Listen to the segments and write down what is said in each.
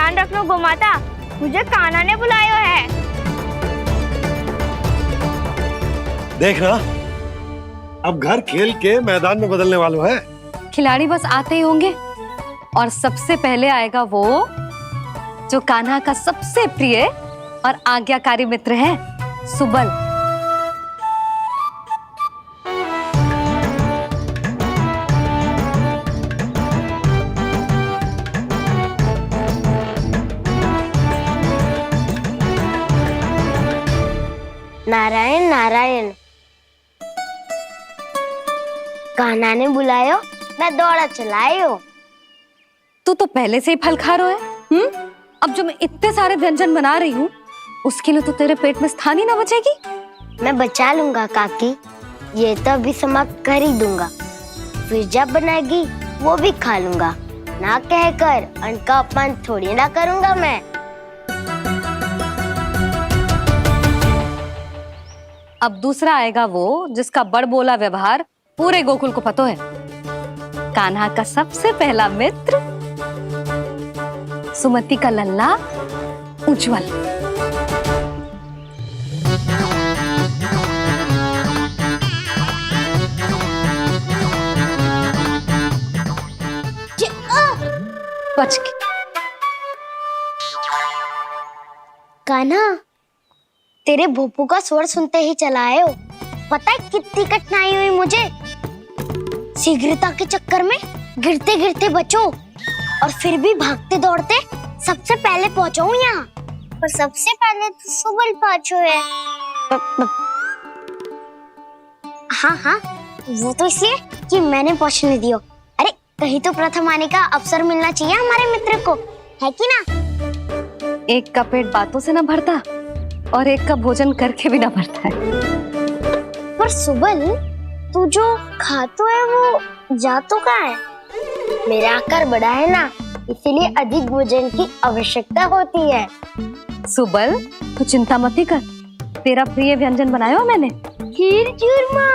ध्यान रखना गोमाता, मुझे कान्हा ने बुलाया है। देख ना, अब घर खेल के मैदान में बदलने वालों है। खिलाड़ी बस आते ही होंगे और सबसे पहले आएगा वो जो कान्हा का सबसे प्रिय और आज्ञाकारी मित्र है, सुबल। नारायण नारायण, कान्हा ने बुलायो, मैं दौड़ा चलायो। तू तो पहले से ही फल खा रहा है। अब जो मैं इतने सारे व्यंजन बना रही हूँ उसके लिए तो तेरे पेट में स्थान ही ना बचेगी। मैं बचा लूंगा काकी, ये तो अभी समाप्त कर ही दूंगा, फिर जब बनाएगी वो भी खा लूंगा। ना कहकर अन्न का अपमान थोड़ी ना करूंगा मैं। अब दूसरा आएगा वो जिसका बड़बोला व्यवहार पूरे गोकुल को पता है, कान्हा का सबसे पहला मित्र, सुमति का लल्ला उज्जवल। बच के। कान्हा, तेरे भोपू का स्वर सुनते ही चला आए हो। पता है कितनी कठिनाई हुई मुझे, शीघ्रता के चक्कर में गिरते गिरते बचो और फिर भी भागते दौड़ते सबसे पहले पहुंचाऊं यहाँ। पर सबसे पहले तो सुबल पहुंचो है। हाँ हाँ, वो तो इसलिए कि मैंने पहुंचने दियो। अरे कहीं तो प्रथम आने का अवसर मिलना चाहिए हमारे मित्र को, है कि ना? एक का पेट बातों से ना भरता और एक का भोजन करके भी ना भरता है। पर सुबल, तू जो खातो है वो जातो का है। मेरा आकार बड़ा है ना, इसीलिए अधिक भोजन की आवश्यकता होती है। सुबल, तू चिंता मत कर, तेरा प्रिय व्यंजन बनाया हो मैंने, खीर चूरमा।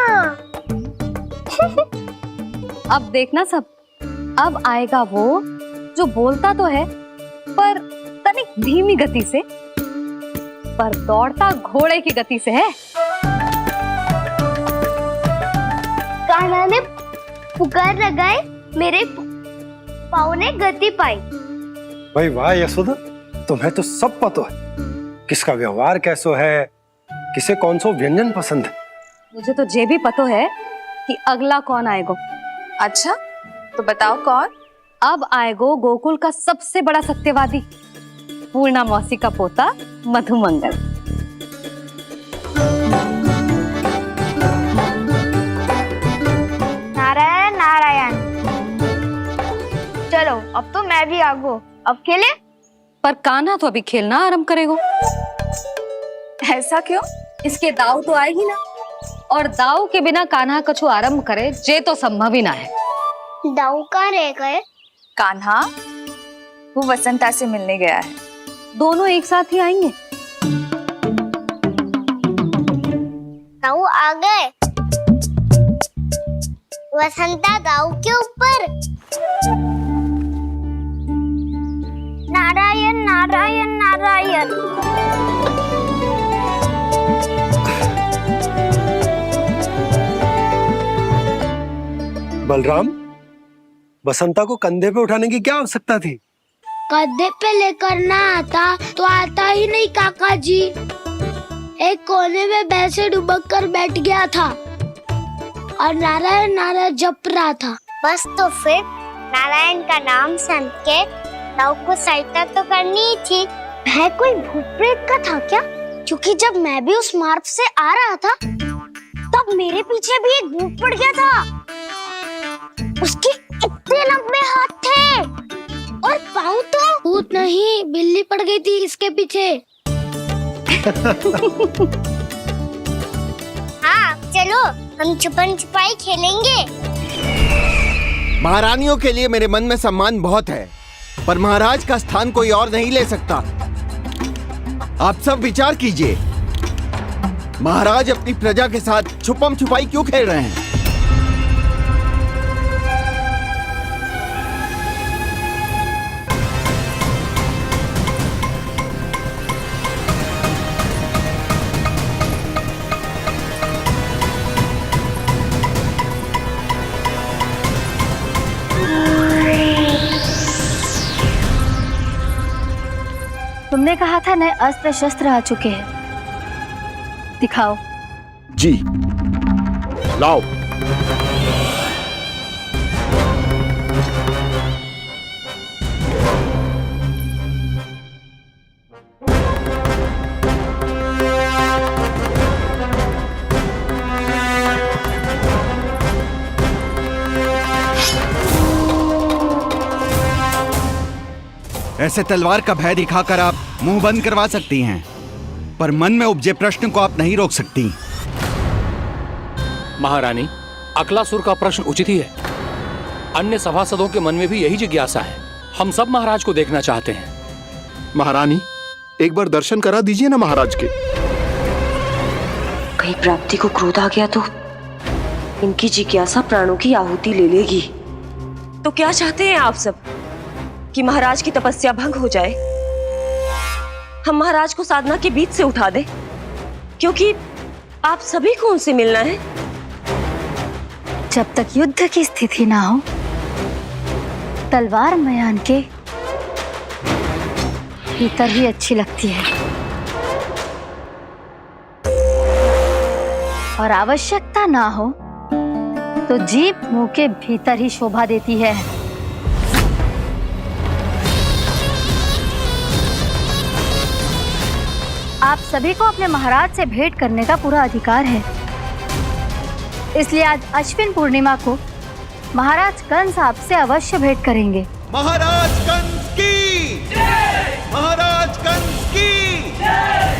अब देखना सब, अब आएगा वो जो बोलता तो है पर तनिक धीमी गति से, पर दौड़ता घोड़े की गति से है। कान्हा ने पुकार लगाए, मेरे पाँव ने गति पाई। भाई वाह यशोदा, तुम्हें तो सब पता है, किसका व्यवहार कैसो है, किसे कौन सो व्यंजन पसंद है। मुझे तो ये भी पता है कि अगला कौन आएगा। अच्छा, तो बताओ कौन? अब आएगो गोकुल का सबसे बड़ा सत्यवादी, पूर्णा मौसी का पोता मधुमंगल। नारायण नारायण। चलो अब तो मैं भी आगो, अब खेले। पर कान्हा तो अभी खेलना आरंभ करेगा। ऐसा क्यों? इसके दाव तो आए ही ना, और दाव के बिना कान्हा कछु आरंभ करे जे तो संभव ही ना है। दाऊ कहाँ रह गए? कान्हा, वो वसंता से मिलने गया है। दोनों एक साथ ही आएंगे। दाऊ आ गए। वसंता दाऊ के ऊपर। नारायण नारायण नारायण। बलराम, बसंता को कंधे पे उठाने की क्या आवश्यकता थी? कंधे पे लेकर ना आता तो आता ही नहीं काका जी। एक कोने में वैसे डुबक कर बैठ गया था और नारायण नारायण जप रहा था। बस तो फिर नारायण का नाम सुन के दाऊ को सहायता तो करनी ही थी। वह कोई भूत प्रेत का था क्या? क्योंकि जब मैं भी उस मार्ग से आ रहा था तब मेरे पीछे भी एक भूत पड़ गया था। उसके इतने लंबे हाथ थे और पाँव तो भूत नहीं, बिल्ली पड़ गई थी इसके पीछे। हाँ चलो, हम छुपन छुपाई खेलेंगे। महारानियों के लिए मेरे मन में सम्मान बहुत है, पर महाराज का स्थान कोई और नहीं ले सकता। आप सब विचार कीजिए, महाराज अपनी प्रजा के साथ छुपम छुपाई क्यों खेल रहे हैं? तुमने कहा था नए अस्त्र शस्त्र आ चुके हैं, दिखाओ। जी लाओ। ऐसे तलवार का भय दिखाकर आप मुंह बंद करवा सकती हैं, पर मन में उपजे प्रश्न को आप नहीं रोक सकती। महारानी, अकलासुर का प्रश्न उचित ही है। अन्य सभासदों के मन में भी यही जिज्ञासा है। हम सब महाराज को देखना चाहते हैं। महारानी, एक बार दर्शन करा दीजिए ना महाराज के। कहीं प्राप्ति को क्रोध आ गया तो इनकी जिज्ञासा प्राणों की आहुति ले लेगी। तो क्या चाहते हैं आप सब कि महाराज की तपस्या भंग हो जाए? हम महाराज को साधना के बीच से उठा दें, क्योंकि आप सभी को उनसे मिलना है। जब तक युद्ध की स्थिति ना हो, तलवार मयान के भीतर ही अच्छी लगती है, और आवश्यकता ना हो तो जीभ मुंह के भीतर ही शोभा देती है। आप सभी को अपने महाराज से भेंट करने का पूरा अधिकार है, इसलिए आज अश्विन पूर्णिमा को महाराज कंस आपसे अवश्य भेंट करेंगे। महाराज कंस की जय! महाराज कंस की जय!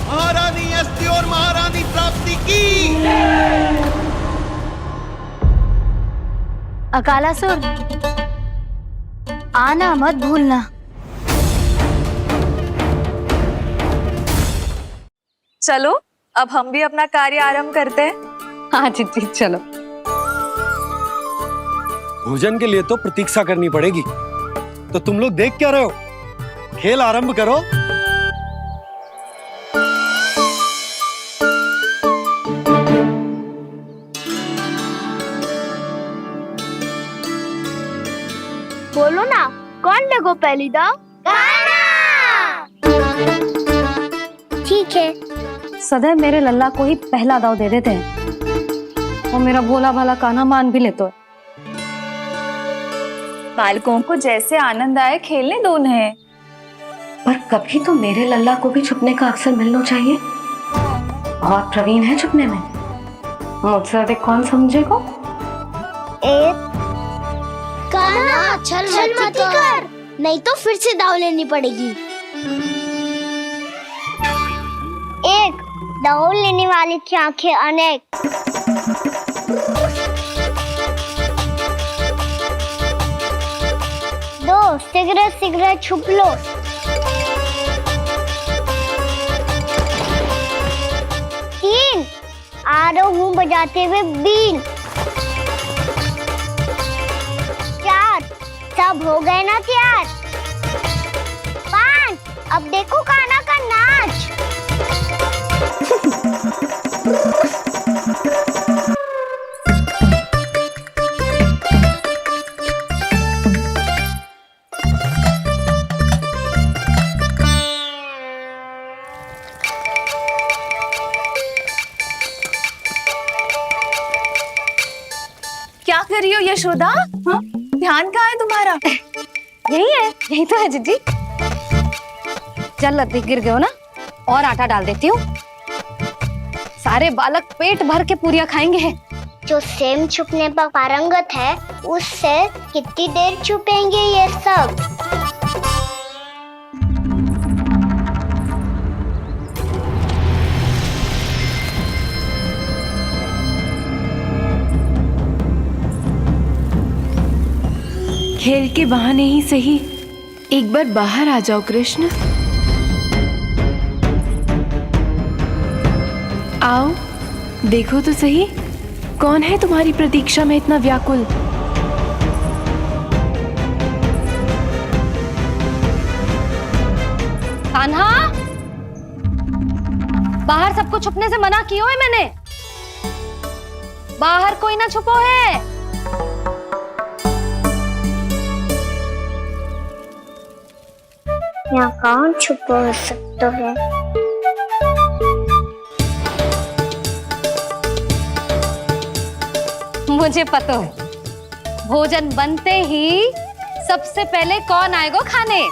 महारानी अस्ति और महारानी प्राप्ति की जय! अकालासुर, आना मत भूलना। चलो अब हम भी अपना कार्य आरंभ करते हैं। हाँ जी चलो। भोजन के लिए तो प्रतीक्षा करनी पड़ेगी, तो तुम लोग देख क्या रहे हो? खेल आरंभ करो। बोलो ना, कौन लगो पहली दाव? ठीक है। सदैव मेरे लल्ला को ही पहला दाव दे देते हैं, और मेरा भोला भाला कान्हा मान भी लेते हैं। बालकों को जैसे आनंद आए खेलने दो उन्हें। पर कभी तो मेरे लल्ला को भी छुपने का अवसर मिलना चाहिए। बहुत प्रवीण है छुपने में, मुझसे अधिक कौन समझेगा? कान्हा, छल मत कर, नहीं तो फिर से दाव लेनी पड़ेगी। एक दाव लेने वाली की आंखें अनेक। दो, शीघ्र छुप लो। तीन, आ रहा हूँ बजाते हुए बीन। चार, सब हो गए ना तैयार? पांच, अब देखो कान्हा का नाच। क्या कर रही हो यशोदा? हाँ? ध्यान कहाँ है तुम्हारा? यही तो है जीजी। चल लद्दी, गिर गए हो ना, और आटा डाल देती हूँ। सारे बालक पेट भर के पूरियां खाएंगे। जो सेम छुपने पर पारंगत है, उससे कितनी देर छुपेंगे ये सब? खेल के बहाने ही सही एक बार बाहर आ जाओ कृष्ण। आओ देखो तो सही, कौन है तुम्हारी प्रतीक्षा में इतना व्याकुल? कान्हा, बाहर सबको छुपने से मना किया है मैंने। बाहर कोई ना छुपो है। यहाँ कौन छुपा हो सकता है? मुझे पता है, भोजन बनते ही सबसे पहले कौन आएगा खाने?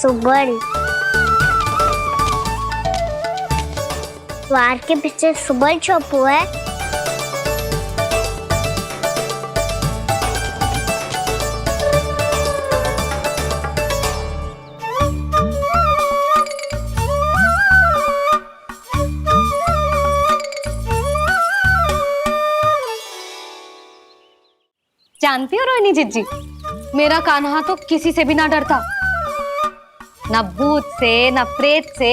सुबल। द्वार के पीछे सुबल छुपा है। जानती हो रोहिणी जीजी, मेरा कान्हा तो किसी से भी ना डरता, ना भूत से ना प्रेत से,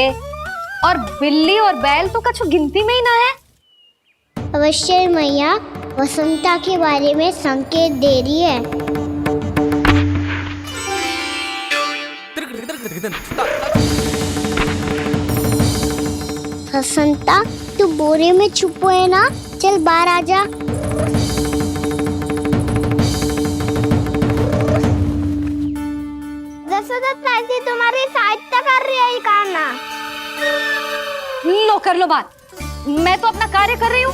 और बिल्ली और बैल तो कछु गिनती में ही ना है। अवश्य मैया वसंता के बारे में संकेत दे रही है। वसंता, तू बोरे में छुपो है ना? चल बाहर आ जा। ताई तुम्हारी सहायता कर रही है कान्हा। लो कर लो बात, मैं तो अपना कार्य कर रही हूँ।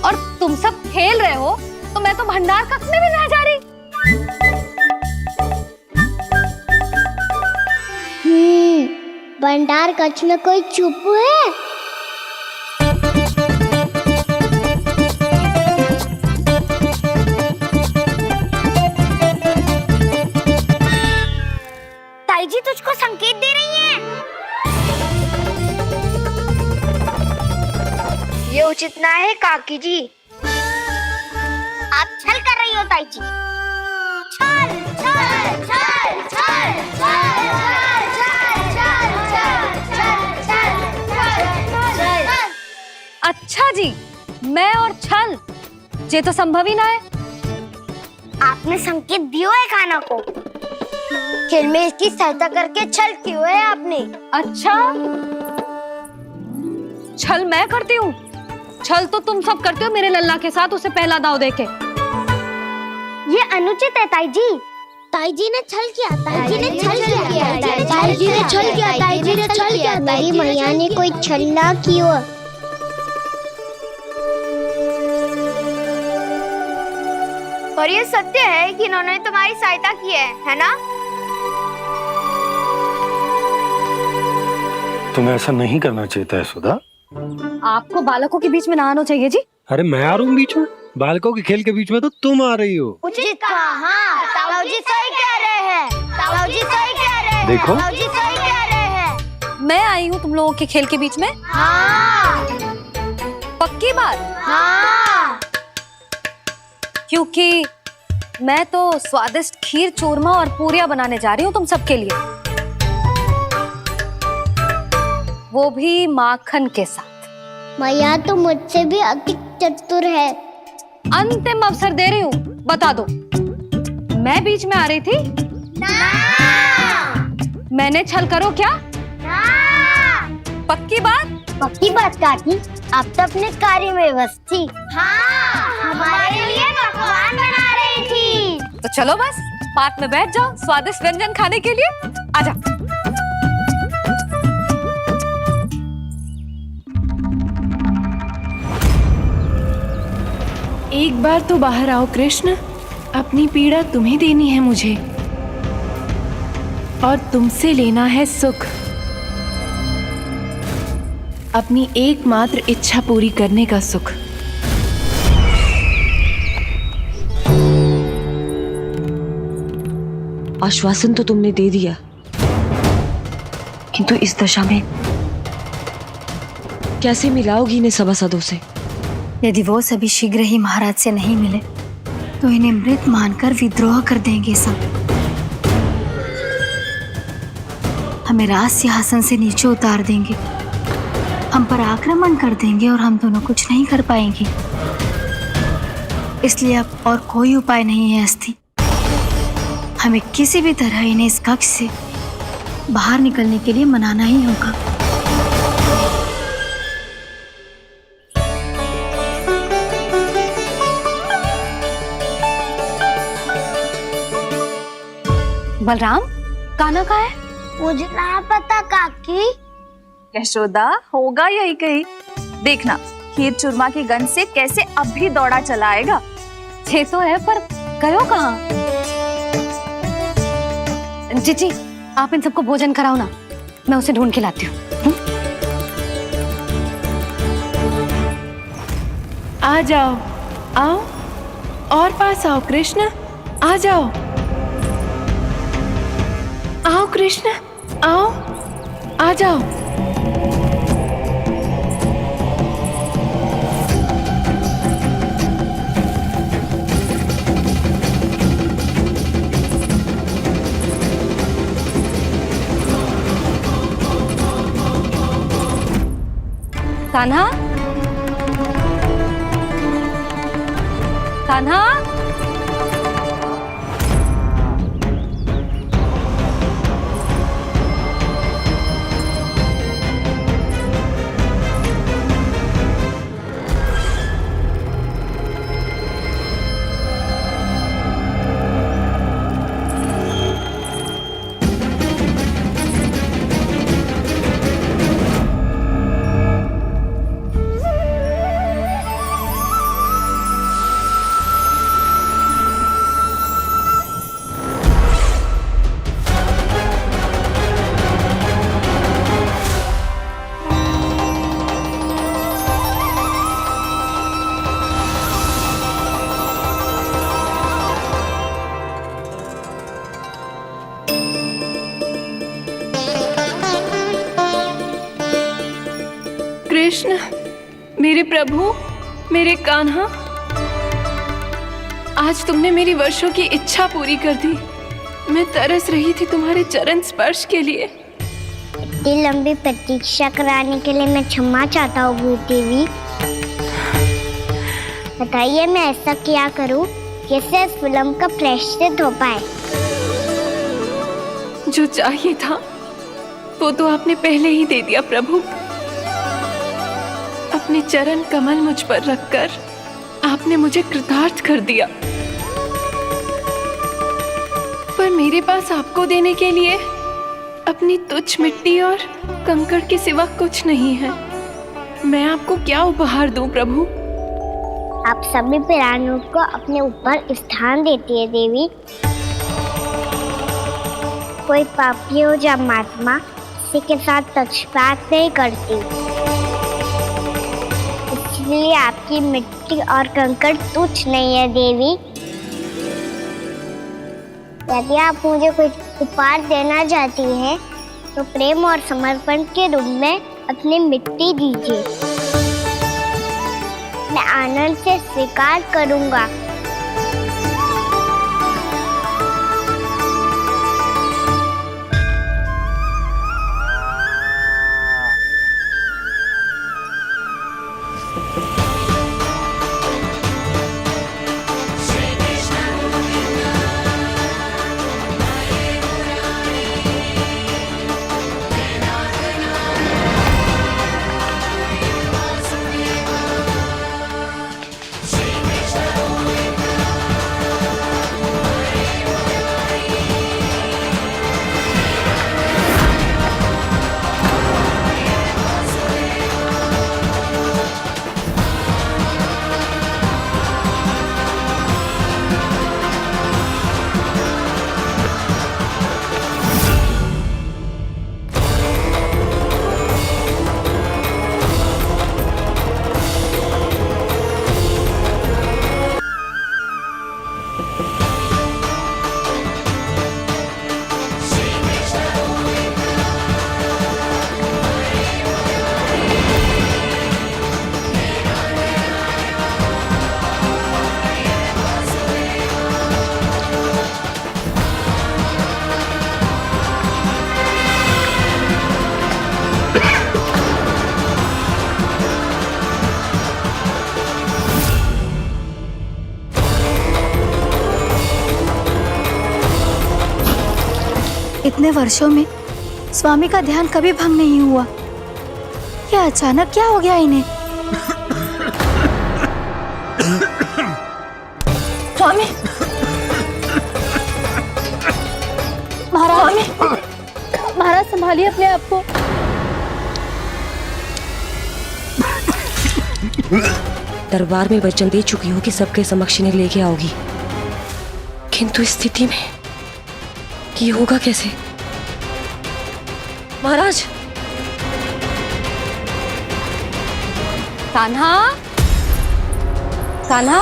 और तुम सब खेल रहे हो तो मैं तो भंडार कक्ष में भी रह जा रही। भंडार कक्ष में कोई चुप है? ताई जी तुझको संकेत दे रही हैं। ये उचित ना है काकी जी। आप छल कर रही हो ताई जी। छल छल छल छल छल अच्छा जी, मैं और छल, ये तो संभव ही ना है। आपने संकेत दिया है खाना को, खेल में इसकी सहायता करके छल क्यों है आपने? अच्छा, छल मैं करती हूँ? छल तो तुम सब करते हो मेरे लल्ला के साथ, उसे पहला दाव देके। ये अनुचित है ताई जी। ताई जी ने छल किया, ताई जी ने छल किया, ताई जी ने छल किया, ताई जी ने छल किया। मेरी मैया ने कोई छल ना किया। और ये सत्य है कि इन्होंने तुम्हारी सहायता की है ना? तुम्हें ऐसा नहीं करना चाहिए था यशोदा। आपको बालकों के बीच में ना आना चाहिए जी। अरे मैं आ रहा हूँ बीच में? बालकों के खेल के बीच में तो तुम आ रही हो। उचित कहा। हाँ, ताऊ जी सही कह रहे हैं। ताऊ जी सही कह रहे हैं। देखो, ताऊ जी सही कह रहे हैं। मैं आई हूँ तुम लोगों के खेल के बीच में? हाँ। पक्की बात? हाँ। क्योंकि मैं तो स्वादिष्ट खीर, चूरमा और पूरियां बनाने जा रही हूँ तुम सबके लिए, वो भी माखन के साथ। मैया तो मुझसे भी अधिक चतुर है। अंतिम अवसर दे रही हूँ, बता दो, मैं बीच में आ रही थी? ना। मैंने छल करो क्या? ना। पक्की बात? पक्की बात काकी, आप तो अपने कार्य में व्यस्त थी। हाँ, हमारे लिए पकवान बना रही थी। तो चलो बस पात में बैठ जाओ स्वादिष्ट व्यंजन खाने के लिए। आजा। एक बार तो बाहर आओ कृष्ण, अपनी पीड़ा तुम्हें देनी है मुझे, और तुमसे लेना है सुख। अपनी एकमात्र इच्छा पूरी करने का सुख। आश्वासन तो तुमने दे दिया, किंतु इस दशा में कैसे मिलाओगी इन्हें सभासदों से? यदि वो सभी शीघ्र ही महाराज से नहीं मिले तो इन्हें मृत मानकर विद्रोह कर देंगे सब। हमें राज सिंहासन से नीचे उतार देंगे, हम पर आक्रमण कर देंगे और हम दोनों कुछ नहीं कर पाएंगे। इसलिए अब और कोई उपाय नहीं है अस्थि। हमें किसी भी तरह इन्हें इस कक्ष से बाहर निकलने के लिए मनाना ही होगा। बलराम, कान्हा कहाँ है? मुझे ना पता काकी। यशोदा, होगा यही कहीं। देखना खीर चूरमा की गंध से कैसे अब भी दौड़ा चला आएगा। छे तो है, पर गयो कहाँ? जीजी, आप इन सबको भोजन कराओ ना, मैं उसे ढूंढ के लाती हूँ। आ जाओ, आओ और पास आओ कृष्ण, आ जाओ। आओ कृष्ण, आओ, आ जाओ। कान्हा, कान्हा, कृष्ण, मेरे प्रभु, मेरे कान्हा, आज तुमने मेरी वर्षों की इच्छा पूरी कर दी। मैं तरस रही थी तुम्हारे चरण स्पर्श के लिए। इतनी लंबी प्रतीक्षा कराने के लिए मैं क्षमा चाहता हूँ भूत देवी। बताइए मैं ऐसा क्या करूँ जिससे इस फिल्म का प्रायश्चित हो पाए। जो चाहिए था वो तो आपने पहले ही दे दिया प्रभु। अपने चरण कमल मुझ पर रखकर आपने मुझे कृतार्थ कर दिया। पर मेरे पास आपको देने के लिए अपनी तुच्छ मिट्टी और कंकड़ के सिवा कुछ नहीं है। मैं आपको क्या उपहार दूं प्रभु? आप सभी प्राणियों को अपने ऊपर स्थान देती है देवी। कोई पापी हो या महात्मा किसी के साथ पक्षपात नहीं करती, इसलिए आपकी मिट्टी और कंकड़ तुच्छ नहीं है देवी। यदि आप मुझे कोई उपहार देना चाहती हैं तो प्रेम और समर्पण के रूप में अपनी मिट्टी दीजिए। मैं आनंद से स्वीकार करूंगा। इतने वर्षों में स्वामी का ध्यान कभी भंग नहीं हुआ। ये अचानक क्या हो गया इन्हें? स्वामी, महाराज संभालिए अपने आप को। दरबार में वचन दे चुकी हो कि सबके समक्ष इन्हें लेके आओगी, किंतु इस स्थिति में ये होगा कैसे? महाराज! कान्हा, कान्हा,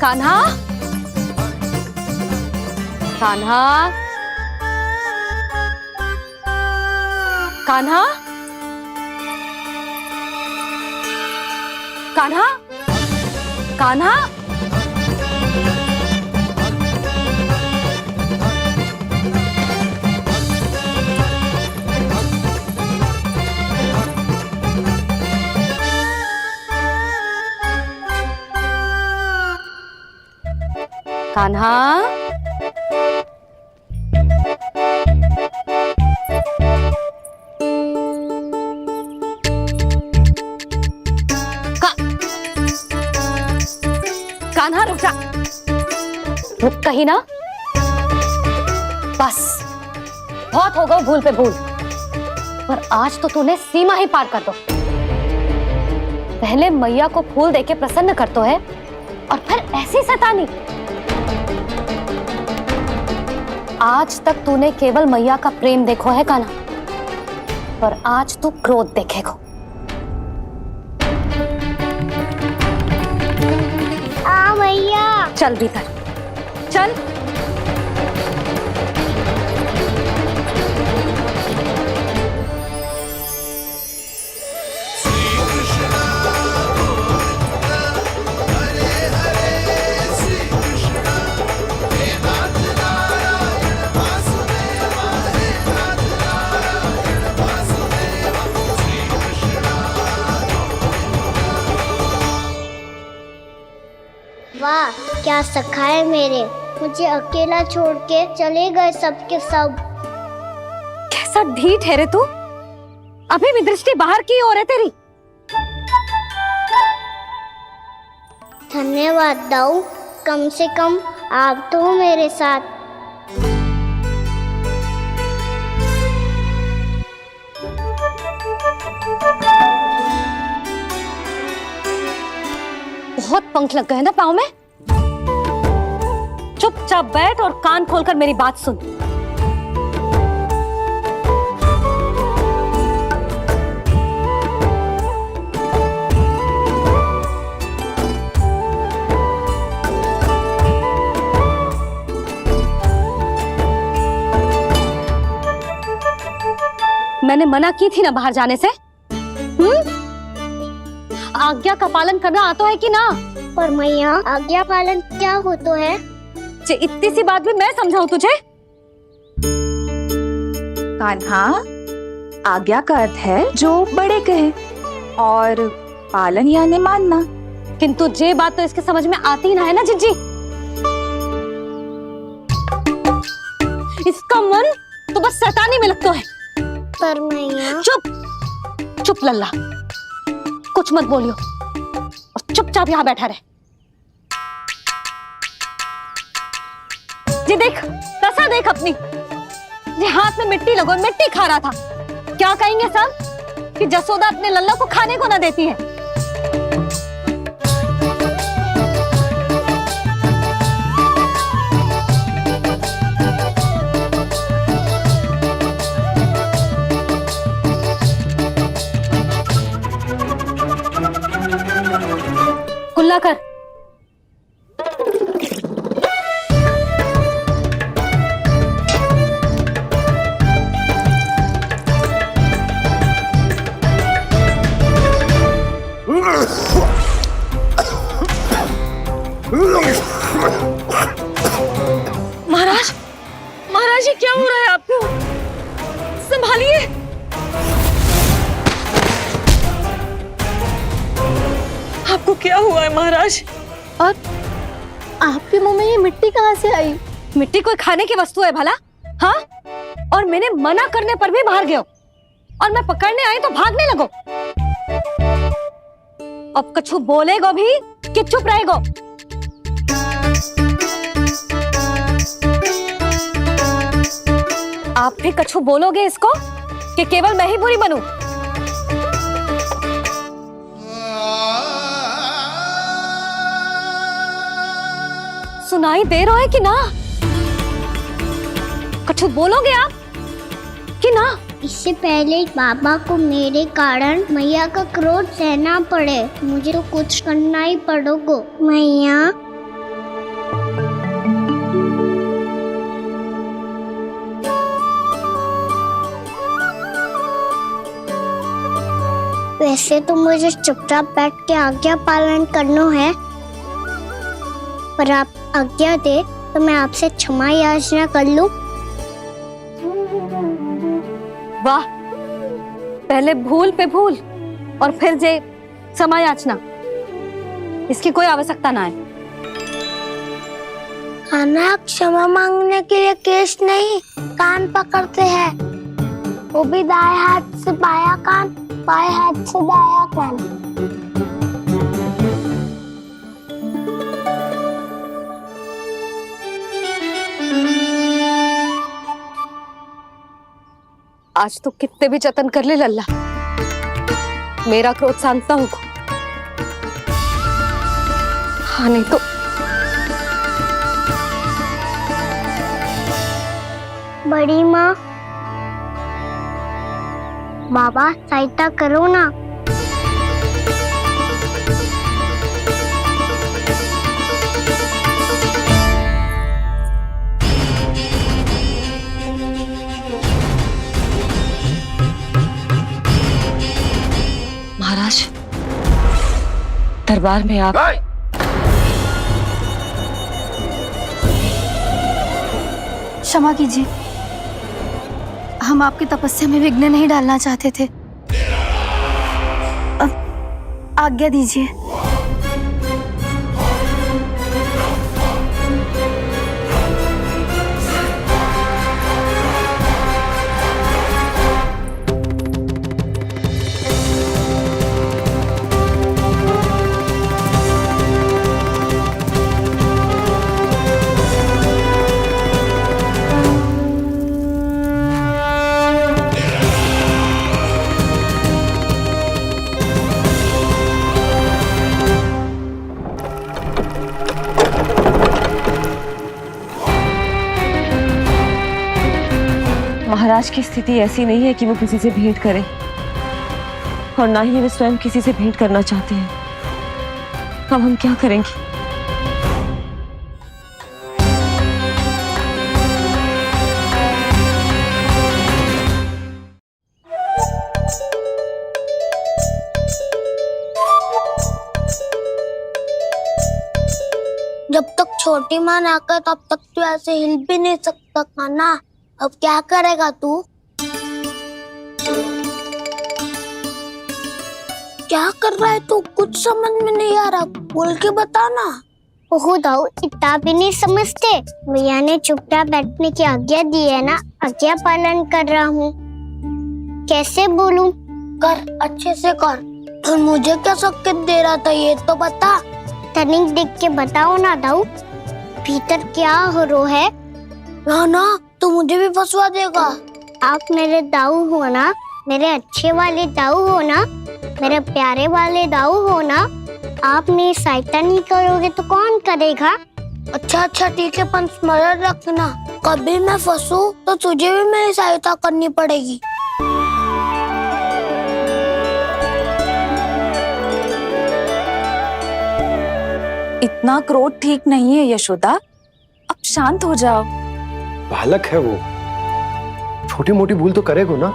कान्हा, कान्हा, कान्हा, कान्हा, कान्हा, कान्हा, कान्हा, कान्हा रुक जा, रुक कहीं ना। बस बहुत हो गया भूल पे भूल, पर आज तो तूने सीमा ही पार कर दो। पहले मैया को फूल देके प्रसन्न करतो है और फिर ऐसी शैतानी। आज तक तूने केवल मैया का प्रेम देखो है कान्हा, पर आज तू क्रोध देखेगा। मैया चल भीतर चल। वाह क्या सखा है मेरे, मुझे अकेला छोड़ के चले गए सबके सब। कैसा ढीठ है रे तू, अभी भी दृष्टि बाहर की ओर है तेरी। धन्यवाद दाऊ, कम से कम आप तो हो मेरे साथ। बहुत पंख लग गए ना पाँव में। चुपचाप बैठ और कान खोलकर मेरी बात सुन। मैंने मना की थी ना बाहर जाने से। आज्ञा का पालन करना आता है कि ना? पर मैया आज्ञा पालन क्या होता है? इतनी सी बात भी मैं समझाऊं तुझे? कान्हा, आज्ञा का अर्थ है जो बड़े कहे और पालन यानी मानना। किंतु ये बात तो इसके समझ में आती ना है ना जिज्जी। इसका मन तो बस शैतानी में लगता है। पर मैया चुप चुप लल्ला, कुछ मत बोलियो और चुपचाप यहाँ बैठा रहे। ये देख दशा देख अपनी, ये हाथ में मिट्टी लगो मिट्टी खा रहा था। क्या कहेंगे सब कि जसोदा अपने लल्ला को खाने को ना देती है। कुल्ला कर। है महाराज। और आपके मुंह में ये मिट्टी कहाँ से आई? मिट्टी कोई खाने की वस्तु है भला? हाँ, और मैंने मना करने पर भी बाहर गए और मैं पकड़ने आई तो भागने लगो। अब कछु बोलेगो भी कि चुप रहेगो? आप भी कछु बोलोगे इसको कि केवल मैं ही बुरी बनूं? सुनाई दे रहा है कि ना? कछु बोलोगे आप कि ना? इससे पहले बाबा को मेरे कारण मैया का क्रोध सहना पड़े, मुझे तो कुछ करना ही पड़ेगा। मैया वैसे तो मुझे चुपचाप बैठ के आज्ञा पालन करना है, पर आप आज्ञा दे तो मैं आपसे क्षमा याचना कर लूं। वाह, पहले भूल पे भूल और फिर जे क्षमा याचना, इसकी कोई आवश्यकता ना है। खाना क्षमा मांगने के लिए केस नहीं, कान पकड़ते हैं, वो भी दाएं हाथ से बायां कान, बाएं हाथ से दायां कान। आज तो कितने भी जतन कर ले लल्ला, मेरा क्रोध शांत ना होगा। हाँ नहीं तो बड़ी माँ, बाबा सहायता करो ना। महाराज, दरबार में आप क्षमा कीजिए, हम आपकी तपस्या में विघ्न नहीं डालना चाहते थे। अब आज्ञा दीजिए। महाराज की स्थिति ऐसी नहीं है कि वो किसी से भेंट करें, और ना ही वे स्वयं किसी से भेंट करना चाहते हैं। अब हम क्या करेंगे? जब तक छोटी माँ ना कर तब तक तू ऐसे हिल भी नहीं सकता था ना। अब क्या करेगा तू? क्या कर रहा है तू? कुछ समझ में नहीं आ रहा, बोल के बता ना। ओहो दाऊ, इतना भी नहीं समझते। भैया ने चुपचाप बैठने की आज्ञा दी है ना, आज्ञा पालन कर रहा हूँ। कैसे बोलूं? कर, अच्छे से कर। और मुझे क्या संकेत दे रहा था ये तो बता। तनिक देख के बताओ ना दाऊ, भीतर क्या हो रहा है? ना तो मुझे भी फंसवा देगा। आप मेरे दाऊ हो ना, मेरे अच्छे वाले दाऊ हो ना, मेरे प्यारे वाले दाऊ हो ना। आप मेरी सहायता नहीं करोगे तो कौन करेगा? अच्छा ठीक है, पर स्मरण रखना, कभी मैं फंसू तो तुझे भी मेरी सहायता करनी पड़ेगी। इतना क्रोध ठीक नहीं है यशोदा, अब शांत हो जाओ। बालक है वो, छोटी मोटी भूल तो करेगा ना।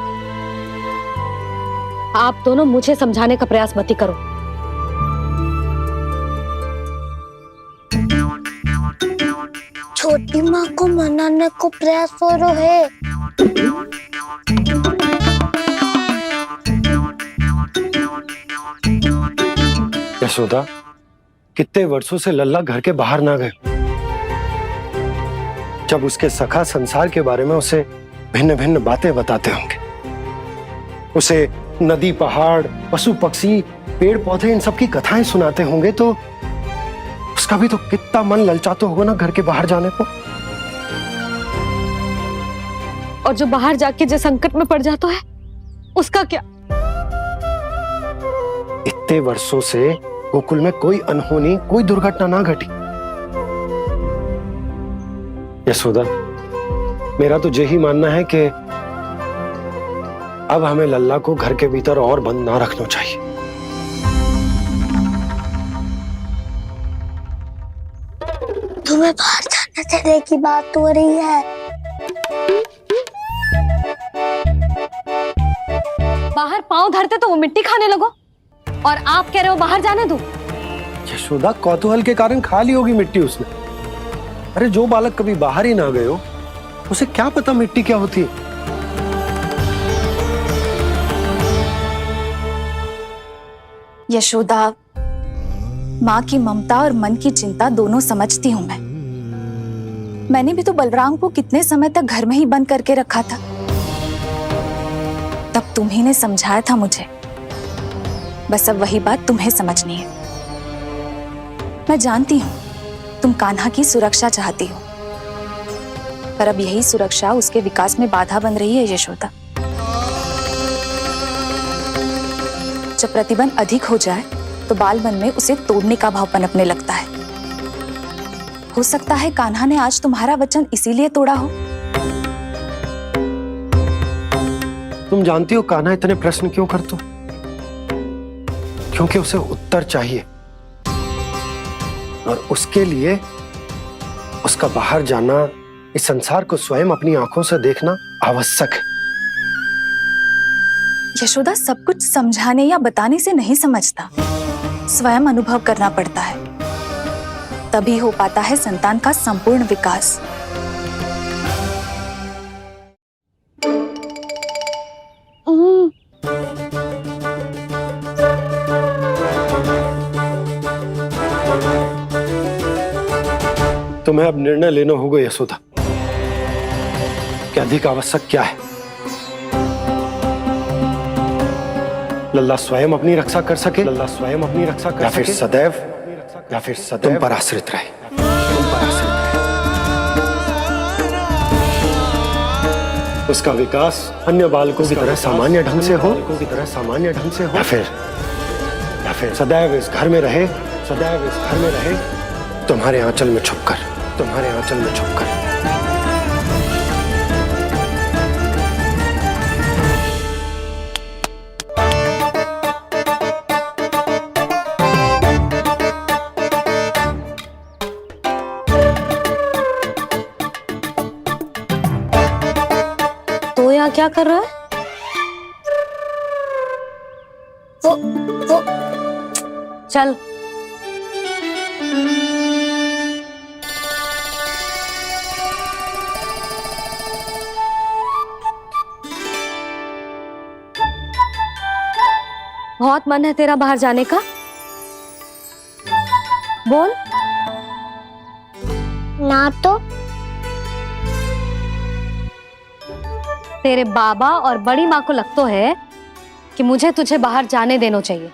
आप दोनों मुझे समझाने का प्रयास मत ही करो। छोटी माँ को मनाने को प्रयास हो रहा है। यशोदा, कितने वर्षों से लल्ला घर के बाहर ना गए। जब उसके सखा संसार के बारे में उसे भिन्न भिन्न बातें बताते होंगे, उसे नदी, पहाड़, पशु पक्षी, पेड़ पौधे, इन सब की कथाएं सुनाते होंगे, तो उसका भी तो कितना मन ललचाता होगा ना घर के बाहर जाने को। और जो बाहर जाके जिस संकट में पड़ जाता है उसका क्या? इतने वर्षों से गोकुल में कोई अनहोनी, कोई दुर्घटना ना घटी। यशोदा, मेरा तो यही मानना है कि अब हमें लल्ला को घर के भीतर और बंद ना रखना चाहिए। तुम्हें बाहर जाने देने की बात हो रही है। बाहर पांव धरते तो वो मिट्टी खाने लगो, और आप कह रहे हो बाहर जाने दो। यशोदा, कौतूहल के कारण खा ली होगी मिट्टी उसने। अरे जो बालक कभी बाहर ही ना गए हो, उसे क्या पता मिट्टी क्या होती है। यशोदा, माँ की ममता और मन की चिंता दोनों समझती हूँ मैं। मैंने भी तो बलराम को कितने समय तक घर में ही बंद करके रखा था। तब तुम्ही ने समझाया था मुझे। बस अब वही बात तुम्हें समझनी है। मैं जानती हूँ तुम कान्हा की सुरक्षा चाहती हो, पर अब यही सुरक्षा उसके विकास में बाधा बन रही है यशोदा। जब प्रतिबंध अधिक हो जाए तो बाल मन में उसे तोड़ने का भाव पनपने लगता है। हो सकता है कान्हा ने आज तुम्हारा वचन इसीलिए तोड़ा हो। तुम जानती हो कान्हा इतने प्रश्न क्यों करते हो? क्योंकि उसे उत्तर चाहिए, और उसके लिए उसका बाहर जाना, इस संसार को स्वयं अपनी आंखों से देखना आवश्यक है। यशोदा, सब कुछ समझाने या बताने से नहीं समझता, स्वयं अनुभव करना पड़ता है, तभी हो पाता है संतान का संपूर्ण विकास। तुम्हें अब निर्णय लेना होगा यशोदा कि अधिक आवश्यक क्या है। लल्ला स्वयं अपनी रक्षा कर सके, लल्ला स्वयं अपनी रक्षा कर सके, या फिर सदैव तुम पर आश्रित रहे, तुम पर आश्रित रहे। उसका विकास अन्य बालकों की तरह सामान्य ढंग से हो, या फिर सदैव इस घर में रहे, सदैव इस घर में रहे, तुम्हारे आंचल में छुपकर, तुम्हारे आंचल में छुपकर। तो यहाँ क्या कर रहा है? वो चल। बहुत मन है तेरा बाहर जाने का? बोल। ना तो तेरे बाबा और बड़ी माँ को लगता है कि मुझे तुझे बाहर जाने देना चाहिए,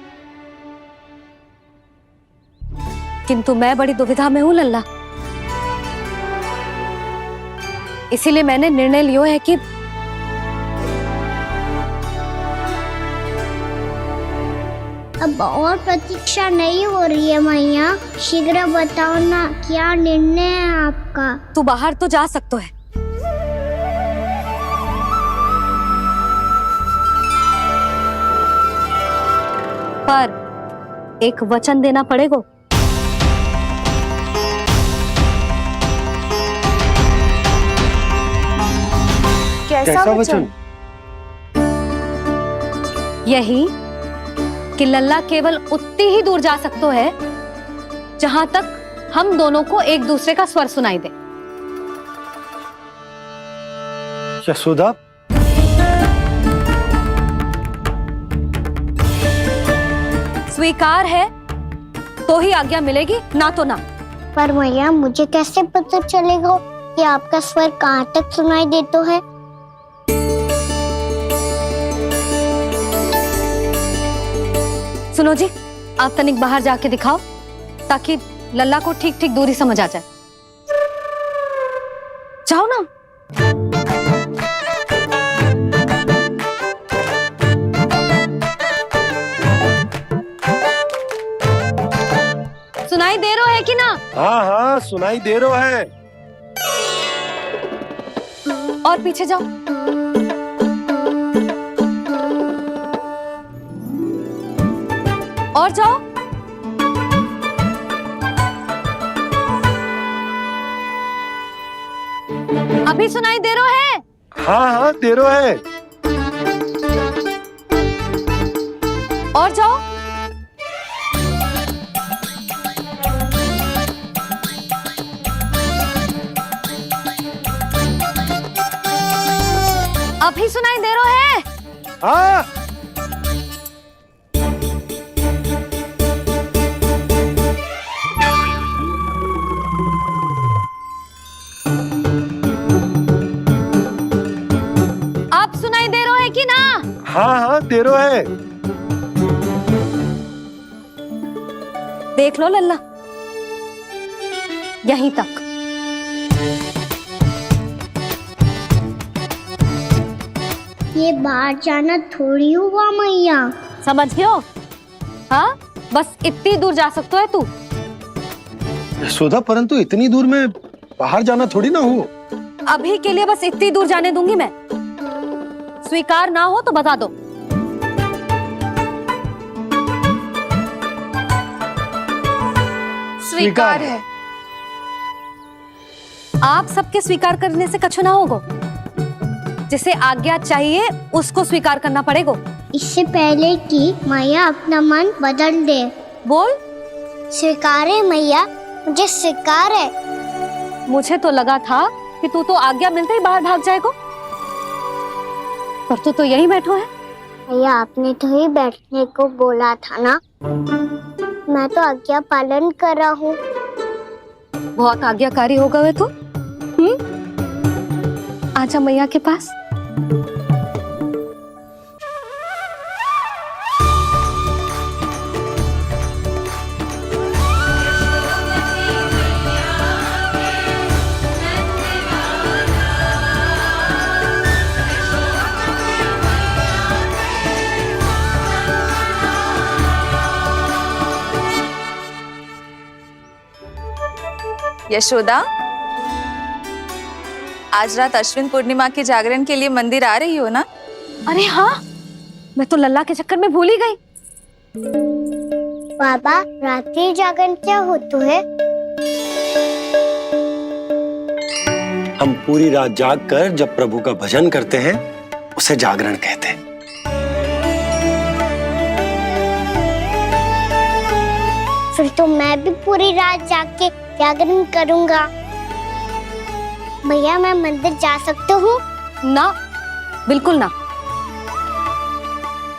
किंतु मैं बड़ी दुविधा में हूं लल्ला। इसीलिए मैंने निर्णय लिया है कि अब और प्रतीक्षा नहीं हो रही है मैया, शीघ्र बताओ ना क्या निर्णय है आपका। तू बाहर तो जा सकता है, पर एक वचन देना पड़ेगा। कैसा वचन? यही कि लल्ला केवल उतनी ही दूर जा सकता है जहां तक हम दोनों को एक दूसरे का स्वर सुनाई दे। यशोदा, स्वीकार है तो ही आज्ञा मिलेगी, ना तो ना। पर मैया मुझे कैसे पता चलेगा कि आपका स्वर कहाँ तक सुनाई देता है? सुनो जी, आप तनिक बाहर जाके दिखाओ ताकि लल्ला को ठीक ठीक दूरी समझ आ जाए। जाओ ना। सुनाई दे रहा है कि ना? हाँ हाँ सुनाई दे रहा है। और पीछे जाओ। और जाओ। अभी सुनाई दे रहा है? हाँ हाँ दे रहा है। और जाओ। अभी सुनाई दे रहा है? हाँ आप सुनाई दे रहा है कि ना? हाँ हाँ दे रहा है। देख लो लल्ला, यहीं तक। ये बाहर जाना थोड़ी हुआ मैया। समझ गयो? हाँ, बस इतनी दूर जा सकता है तू। यशोदा, परंतु इतनी दूर में बाहर जाना थोड़ी ना हो। अभी के लिए बस इतनी दूर जाने दूंगी मैं। स्वीकार ना हो तो बता दो। स्वीकार है। आप सबके स्वीकार करने से कछु ना होगा। जिसे आज्ञा चाहिए उसको स्वीकार करना पड़ेगा। इससे पहले कि मैया अपना मन बदल दे। बोल। स्वीकार है मैया, मुझे स्वीकार है। मुझे तो लगा था कि तू तो आज्ञा मिलते ही बाहर भाग जाएगा, पर तू तो यहीं बैठो है। मैया आपने तो ही बैठने को बोला था ना, मैं तो आज्ञा पालन कर रहा हूँ। बहुत आज्ञाकारी हो गए तू। आजा मैया के पास। यशोदा, आज रात अश्विन पूर्णिमा के जागरण के लिए मंदिर आ रही हो ना? अरे हाँ, मैं तो लल्ला के चक्कर में भूल ही गई। बाबा, रात्रि जागरण क्या होता है? हम पूरी रात जाग कर जब प्रभु का भजन करते हैं उसे जागरण कहते हैं। फिर तो मैं भी पूरी रात जाग के जागरण करूंगा। भैया, मैं मंदिर जा सकती हूँ? ना, बिल्कुल ना।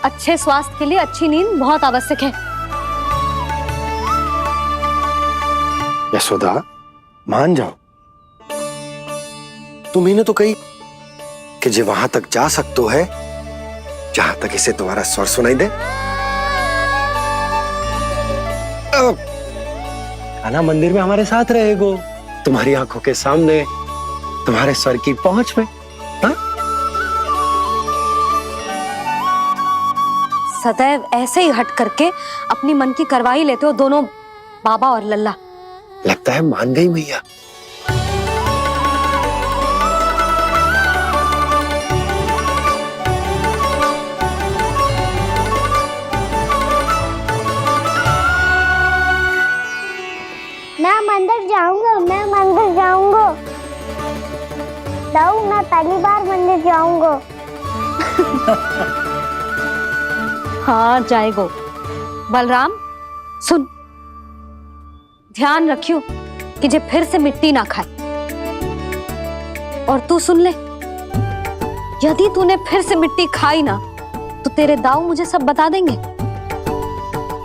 अच्छे स्वास्थ्य के लिए अच्छी नींद बहुत आवश्यक है। यशोदा, मान जाओ। तुम्ही ने तो कही कि जे वहां तक जा सकते है जहां तक इसे तुम्हारा स्वर सुनाई दे। खाना मंदिर में हमारे साथ रहेगो, तुम्हारी आंखों के सामने, तुम्हारे स्वर की पहुंच में। हा? सदैव ऐसे ही हट करके अपनी मन की करवाई लेते हो दोनों बाबा और लल्ला। लगता है मान गई मैया। मैं मंदिर जाऊंगा, मैं मंदिर जाऊंगा। दाऊ, मैं पहली बार मंदिर जाऊंगा। हाँ, जाएगो। बलराम, सुन, ध्यान रखियो कि जे फिर से मिट्टी ना खाए। और तू सुन ले, यदि तूने फिर से मिट्टी खाई ना तो तेरे दाऊ मुझे सब बता देंगे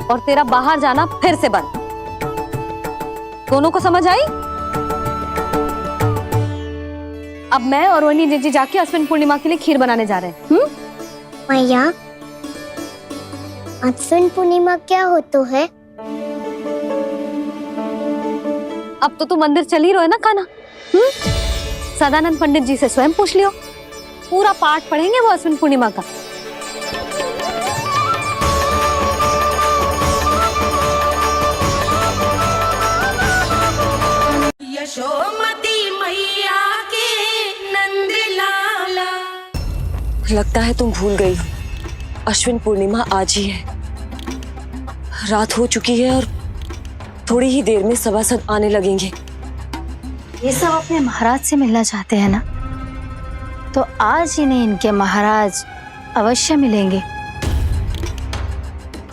और तेरा बाहर जाना फिर से बंद। दोनों को समझ आई? अब मैं और रोहिणी जीजी जाके अश्विन पूर्णिमा के लिए खीर बनाने जा रहे हैं। मैया, अश्विन पूर्णिमा क्या होता है? अब तो तू मंदिर चल ही रहो है ना कान्हा? सदानंद पंडित जी से स्वयं पूछ लियो, पूरा पाठ पढ़ेंगे वो अश्विन पूर्णिमा का। यशोमती मैया के नंद लाला। लगता है तुम भूल गई हो, अश्विन पूर्णिमा आज ही है। रात हो चुकी है और थोड़ी ही देर में सभासद आने लगेंगे। ये सब अपने महाराज से मिलना चाहते हैं ना, तो आज ही नहीं इनके महाराज अवश्य मिलेंगे।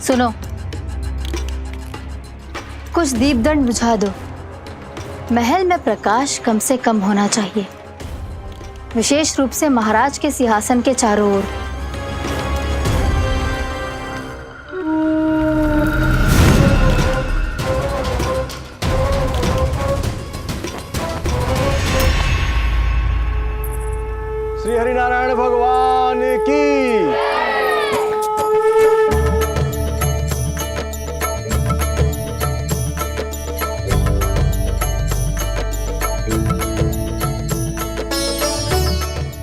सुनो, कुछ दीपदंड बुझा दो। महल में प्रकाश कम से कम होना चाहिए, विशेष रूप से महाराज के सिंहासन के चारों ओर। श्री हरिनारायण भगवान की।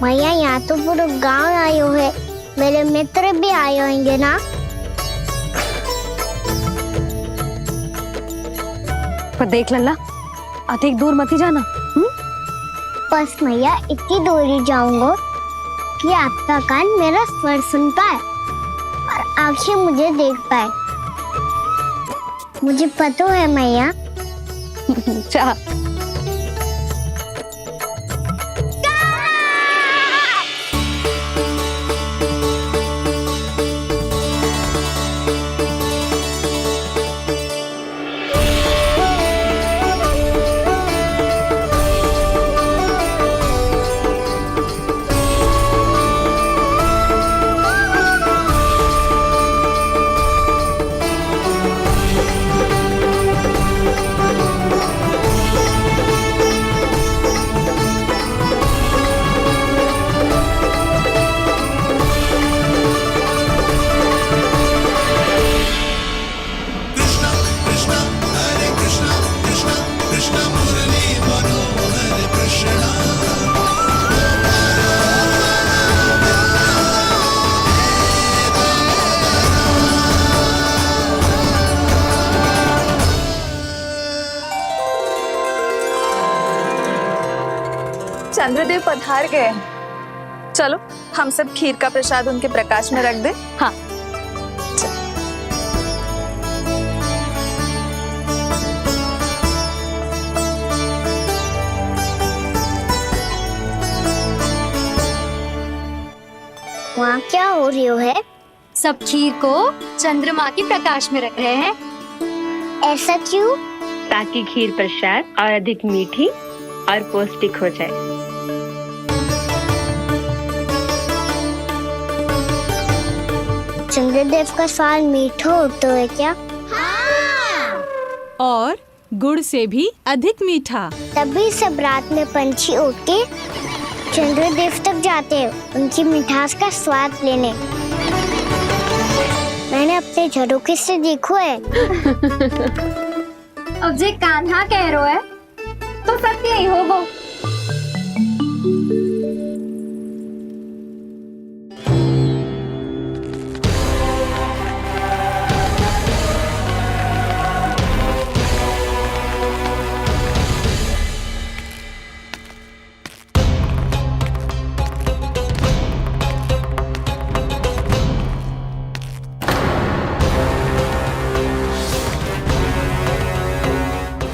मैया, यहाँ तो पूरा गांव आयो है, मेरे मित्र भी आए होंगे ना? पर देख लल्ला, अधिक दूर मत ही जाना। बस मैया, इतनी दूर ही जाऊंगा कि आपका कान मेरा स्वर सुन पाए और आंखें मुझे देख पाए। मुझे पता है मैया। चाह चंद्रदेव पधार गए हैं। चलो हम सब खीर का प्रसाद उनके प्रकाश में रख दे। हाँ। वहाँ क्या हो रही है? सब खीर को चंद्रमा के प्रकाश में रख रहे हैं। ऐसा क्यों? ताकि खीर प्रसाद और अधिक मीठी और पौष्टिक हो जाए। चंद्रदेव का स्वाद मीठा होता है क्या? और गुड़ से भी अधिक मीठा। तभी सब रात में पंछी उड़ के चंद्रदेव तक जाते हैं उनकी मिठास का स्वाद लेने। मैंने अपने झरोखे से देखो है। अब जे कान्हा कह रहा है तो सत्य ही होगा।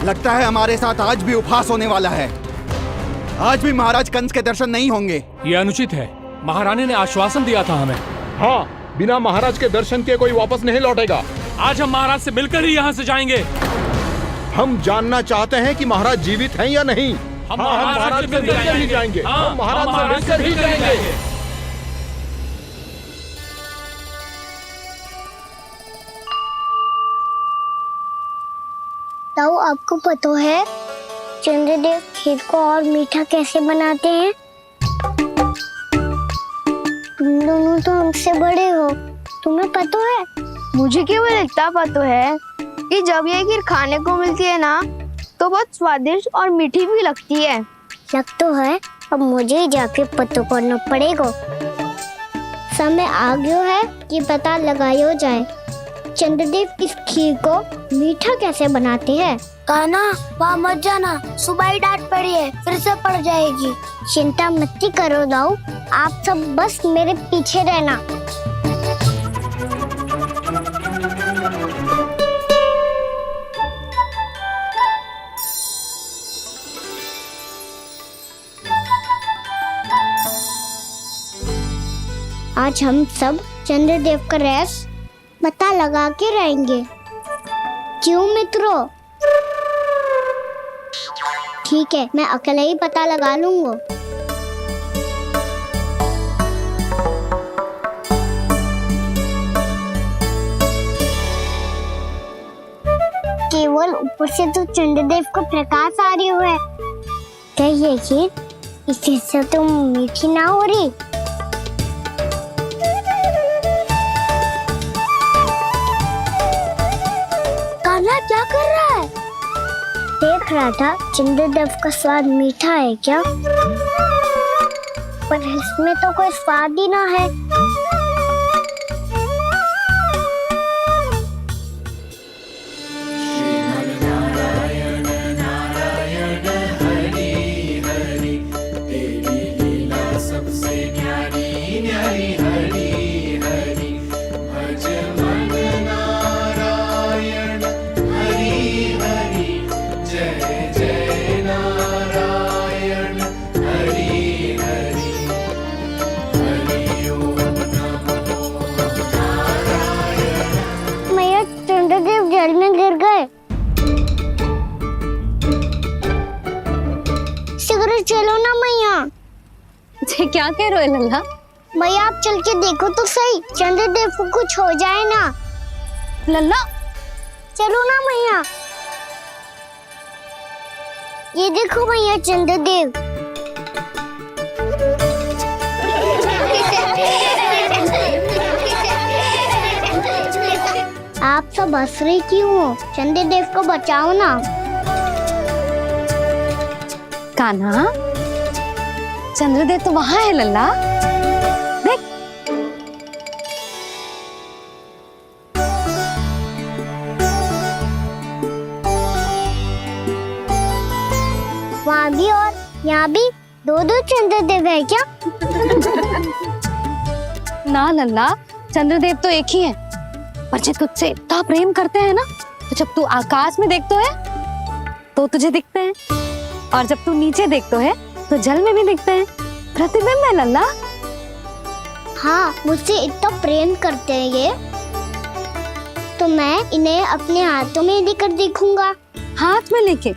लगता है हमारे साथ आज भी उपहास होने वाला है। आज भी महाराज कंस के दर्शन नहीं होंगे। ये अनुचित है। महारानी ने आश्वासन दिया था हमें। हाँ, बिना महाराज के दर्शन के कोई वापस नहीं लौटेगा। आज हम महाराज से मिलकर ही यहाँ से जाएंगे। हम जानना चाहते हैं कि महाराज जीवित हैं या नहीं। हम महाराज से मिलकर ही जाएंगे। हम महाराज से मिलकर ही जाएंगे। ताऊ आपको पता है चंद्रदेव खीर को और मीठा कैसे बनाते हैं? तुम दोनों तो हमसे बड़े हो, तुम्हें पता है? मुझे केवल इतना पता है कि जब ये खीर खाने को मिलती है ना तो बहुत स्वादिष्ट और मीठी भी लगती है। लग तो है, अब मुझे ही जाके पता करना पड़ेगा। समय आ गया है कि पता लगाया जाए चंद्रदेव इस खीर को मीठा कैसे बनाते हैं। कान्हा वहाँ मत जाना, सुबह ही डांट पड़ी है, फिर से पड़ जाएगी। चिंता मत करो दाऊ, आप सब बस मेरे पीछे रहना। आज हम सब चंद्रदेव का रहस्य पता लगा के रहेंगे। क्यों मित्रों? ठीक है, मैं अकेले ही पता लगा लूंगा। केवल ऊपर से तो चंद्रदेव को प्रकाश आ रही है। क्या ये खीर इससे तो मीठी ना हो रही? कान्हा क्या कर रहा है? देख रहा था चंद्रदेव का स्वाद मीठा है क्या, पर इसमें तो कोई स्वाद ही ना है। चंद्रदेव जल में गिर गए। शीघ्र चलो ना मैया। ये क्या कह रहे हो लल्ला? मैया आप चल के देखो तो सही, चंद्रदेव को कुछ हो जाए ना। लल्ला चलो ना मैया। ये देखो मैया चंद्रदेव। आप सब हंस रहे क्यों हो? चंद्रदेव को बचाओ ना। कान्हा, चंद्रदेव तो वहां है लल्ला, देख। वहाँ भी और यहाँ भी दो दो चंद्रदेव है क्या? ना लल्ला, चंद्रदेव तो एक ही है। पर जब तुझसे इतना प्रेम करते हैं ना, तो जब तू आकाश में देखते है तो तुझे दिखते हैं, और जब तू नीचे देखते है तो जल में भी दिखते हैं। प्रतिबिंब है लल्ला। हाँ, मुझसे इतना प्रेम करते हैं ये, तो मैं इन्हें अपने हाथों में लेकर देखूंगा। हाथ में लेके?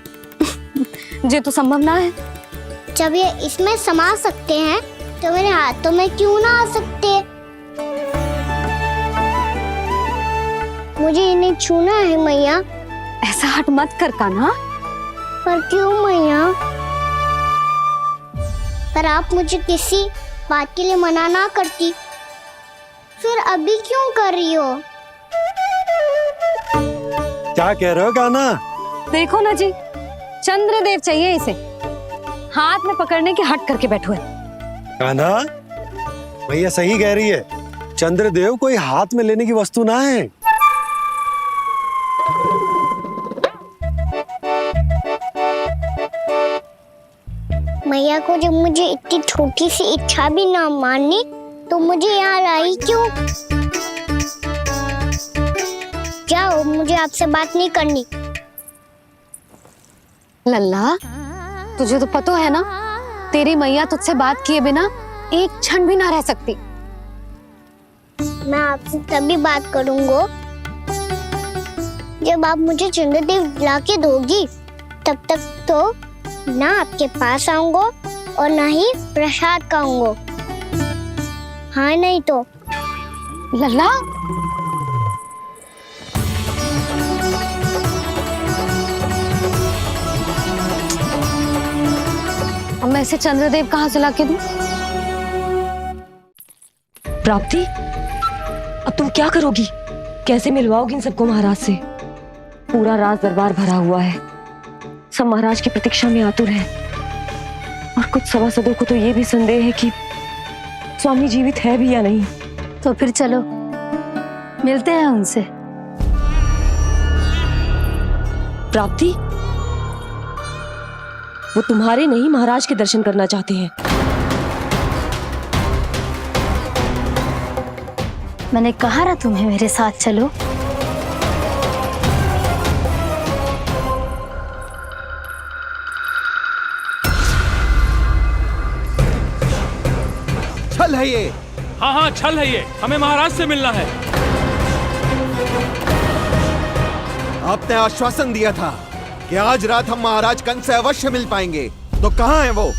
ये तो संभव ना है। जब ये इसमें समा सकते हैं तो मेरे हाथों में क्यों ना आ सकते? मुझे इन्हें छूना है मैया। ऐसा हट मत कर कान्हा। पर क्यों मैया? पर आप मुझे किसी बात के लिए मना ना करती, फिर अभी क्यों कर रही हो? क्या कह रहे हो कान्हा? देखो ना जी, चंद्रदेव चाहिए इसे, हाथ में पकड़ने के हट करके बैठो है। कान्हा, भैया सही कह रही है, चंद्रदेव कोई हाथ में लेने की वस्तु ना है। मैया को जब मुझे इतनी छोटी सी इच्छा भी ना माननी, तो मुझे यहाँ लाई क्यों? जाओ, मुझे आपसे बात नहीं करनी। लल्ला, तुझे तो पता है ना, तेरी मैया तुझसे बात किए बिना एक क्षण भी ना रह सकती। मैं आपसे तभी बात करूंगा जब आप मुझे चंद्रदेव ला के दोगी। तब तक तो ना आपके पास आऊंगा और ना ही प्रसाद खाऊंगा। हाँ नहीं तो? वैसे चंद्रदेव कहाँ से लाके दूं? प्राप्ति, अब तुम क्या करोगी? कैसे मिलवाओगी इन सबको महाराज से? पूरा राज दरबार भरा हुआ है, सब महाराज की प्रतीक्षा में आतुर हैं। और कुछ सभासदों को तो ये भी संदेह है कि स्वामी जीवित है भी या नहीं। तो फिर चलो मिलते हैं उनसे। प्राप्ति, वो तुम्हारे नहीं महाराज के दर्शन करना चाहते हैं। मैंने कहा ना तुम्हें मेरे साथ चलो। छल है ये। हाँ हाँ छल है ये, हमें महाराज से मिलना है। आपने आश्वासन दिया था कि आज रात हम महाराज कंस से अवश्य मिल पाएंगे, तो कहाँ है वो?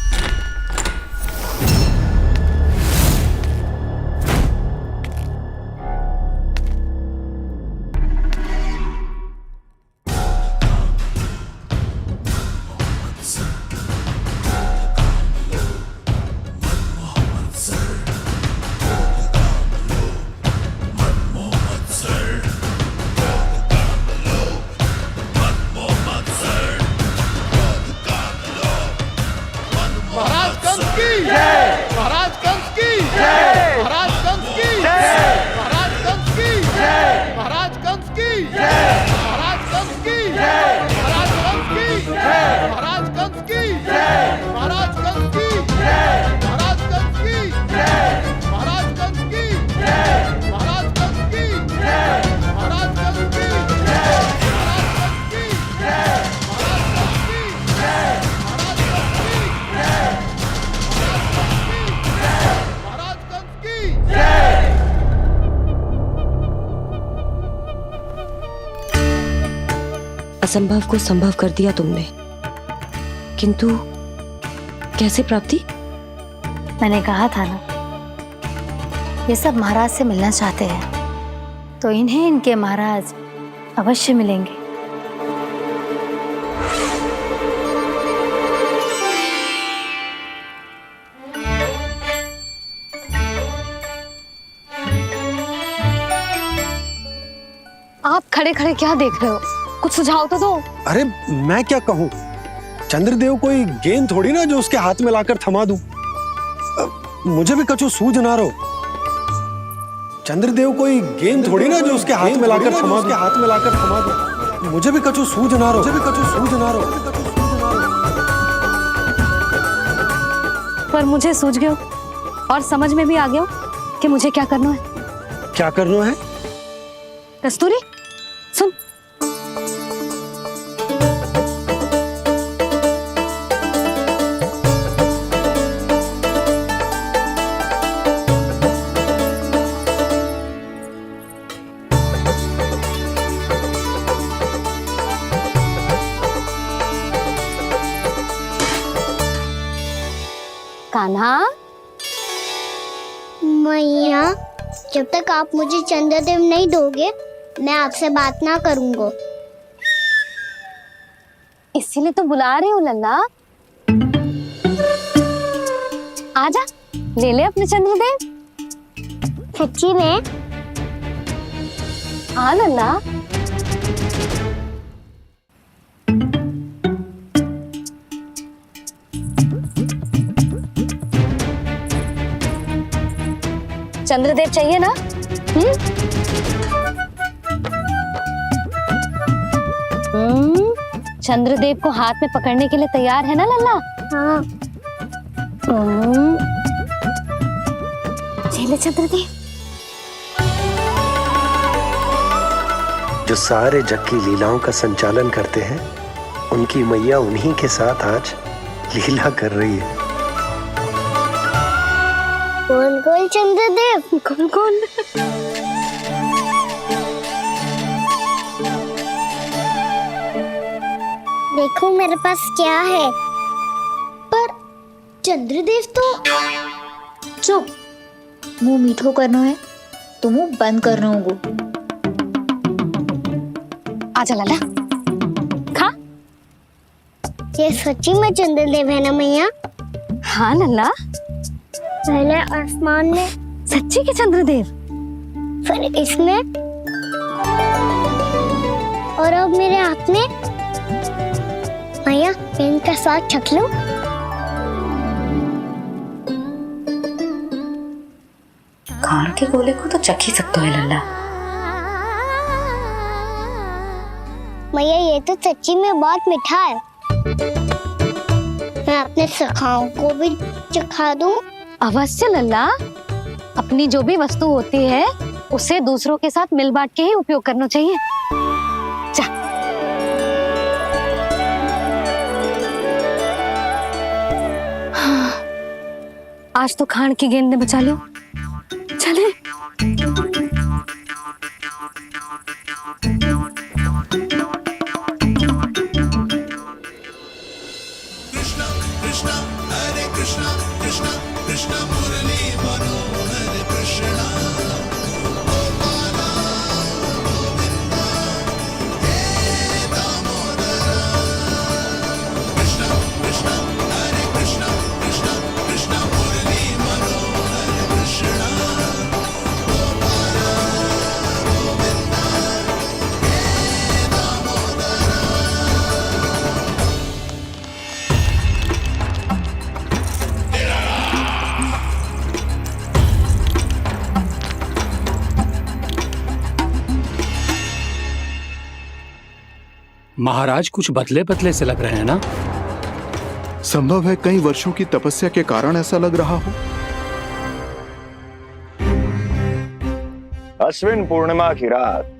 असंभव को संभव कर दिया तुमने, किंतु कैसे प्राप्ति? मैंने कहा था ना, ये सब महाराज से मिलना चाहते हैं, तो इन्हें इनके महाराज अवश्य मिलेंगे। आप खड़े खड़े क्या देख रहे हो? कुछ सुझाव तो दो। अरे मैं क्या कहूँ, चंद्रदेव कोई गेंद थोड़ी ना जो उसके हाथ में लाकर थमा दूं। मुझे भी कछु सूझ ना रहो। चंद्रदेव कोई गेंद थोड़ी ना जो उसके हाथ में लाकर थमा दूं। मुझे भी कछु सूझ ना रहो। पर मुझे सूझ गयो और समझ में भी आ गया कि मुझे क्या करना है। क्या करना है? कस्तूरी सुन, कान्हा। मैया, जब तक आप मुझे चंद्रदेव नहीं दोगे मैं आपसे बात ना करूंगा। इसीलिए तो बुला रही हूँ लल्ला। आजा, ले ले अपने चंद्रदेव। सच्ची में? हाँ लल्ला। चंद्रदेव चाहिए ना? चंद्रदेव को हाथ में पकड़ने के लिए तैयार है ना लल्ला? हाँ। ले चंद्रदेव। जो सारे जग की लीलाओं का संचालन करते हैं, उनकी मैया उन्हीं के साथ आज लीला कर रही है। कौन कौन चंद्रदेव? कौन कौन? देखो मेरे पास क्या है। पर चंद्रदेव तो चुप, मुंह मीठो करना है तो मुंह बंद करना होगा। आजा लाला, खा। ये सच्ची में चंद्रदेव है ना मैया? हाँ लल्ला, पहले आसमान में, सच्ची के चंद्रदेव, फिर इसमें, और अब मेरे हाथ में। मैया, इनका स्वाद चख लूं? खान के गोले को तो चख ही सकता है लल्ला। मैया, ये तो सच्ची में बहुत मीठा है। मैं अपने सखाओं को भी चखा दूं? अवश्य लल्ला, अपनी जो भी वस्तु होती है उसे दूसरों के साथ मिल बांट के ही उपयोग करना चाहिए। जा। हाँ, आज तो खान की गेंद ने बचा लो। चले। महाराज कुछ बदले बदले से लग रहे हैं ना? संभव है कई वर्षों की तपस्या के कारण ऐसा लग रहा हो। अश्विन पूर्णिमा की रात,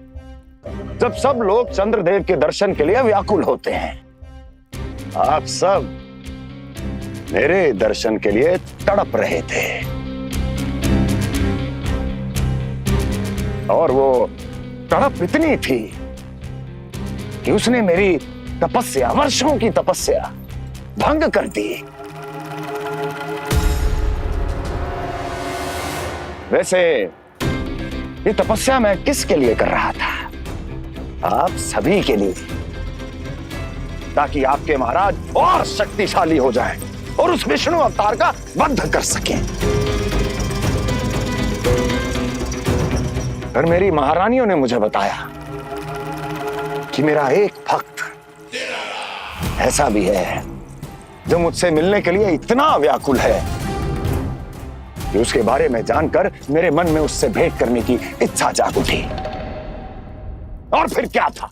जब सब लोग चंद्रदेव के दर्शन के लिए व्याकुल होते हैं, आप सब मेरे दर्शन के लिए तड़प रहे थे। और वो तड़प इतनी थी कि उसने मेरी तपस्या, वर्षों की तपस्या भंग कर दी। वैसे ये तपस्या मैं किसके लिए कर रहा था? आप सभी के लिए, ताकि आपके महाराज और शक्तिशाली हो जाएं और उस विष्णु अवतार का वध कर सकें। फिर मेरी महारानियों ने मुझे बताया कि मेरा एक भक्त ऐसा भी है जो मुझसे मिलने के लिए इतना व्याकुल है कि उसके बारे में जानकर मेरे मन में उससे भेंट करने की इच्छा जाग उठी। और फिर क्या था,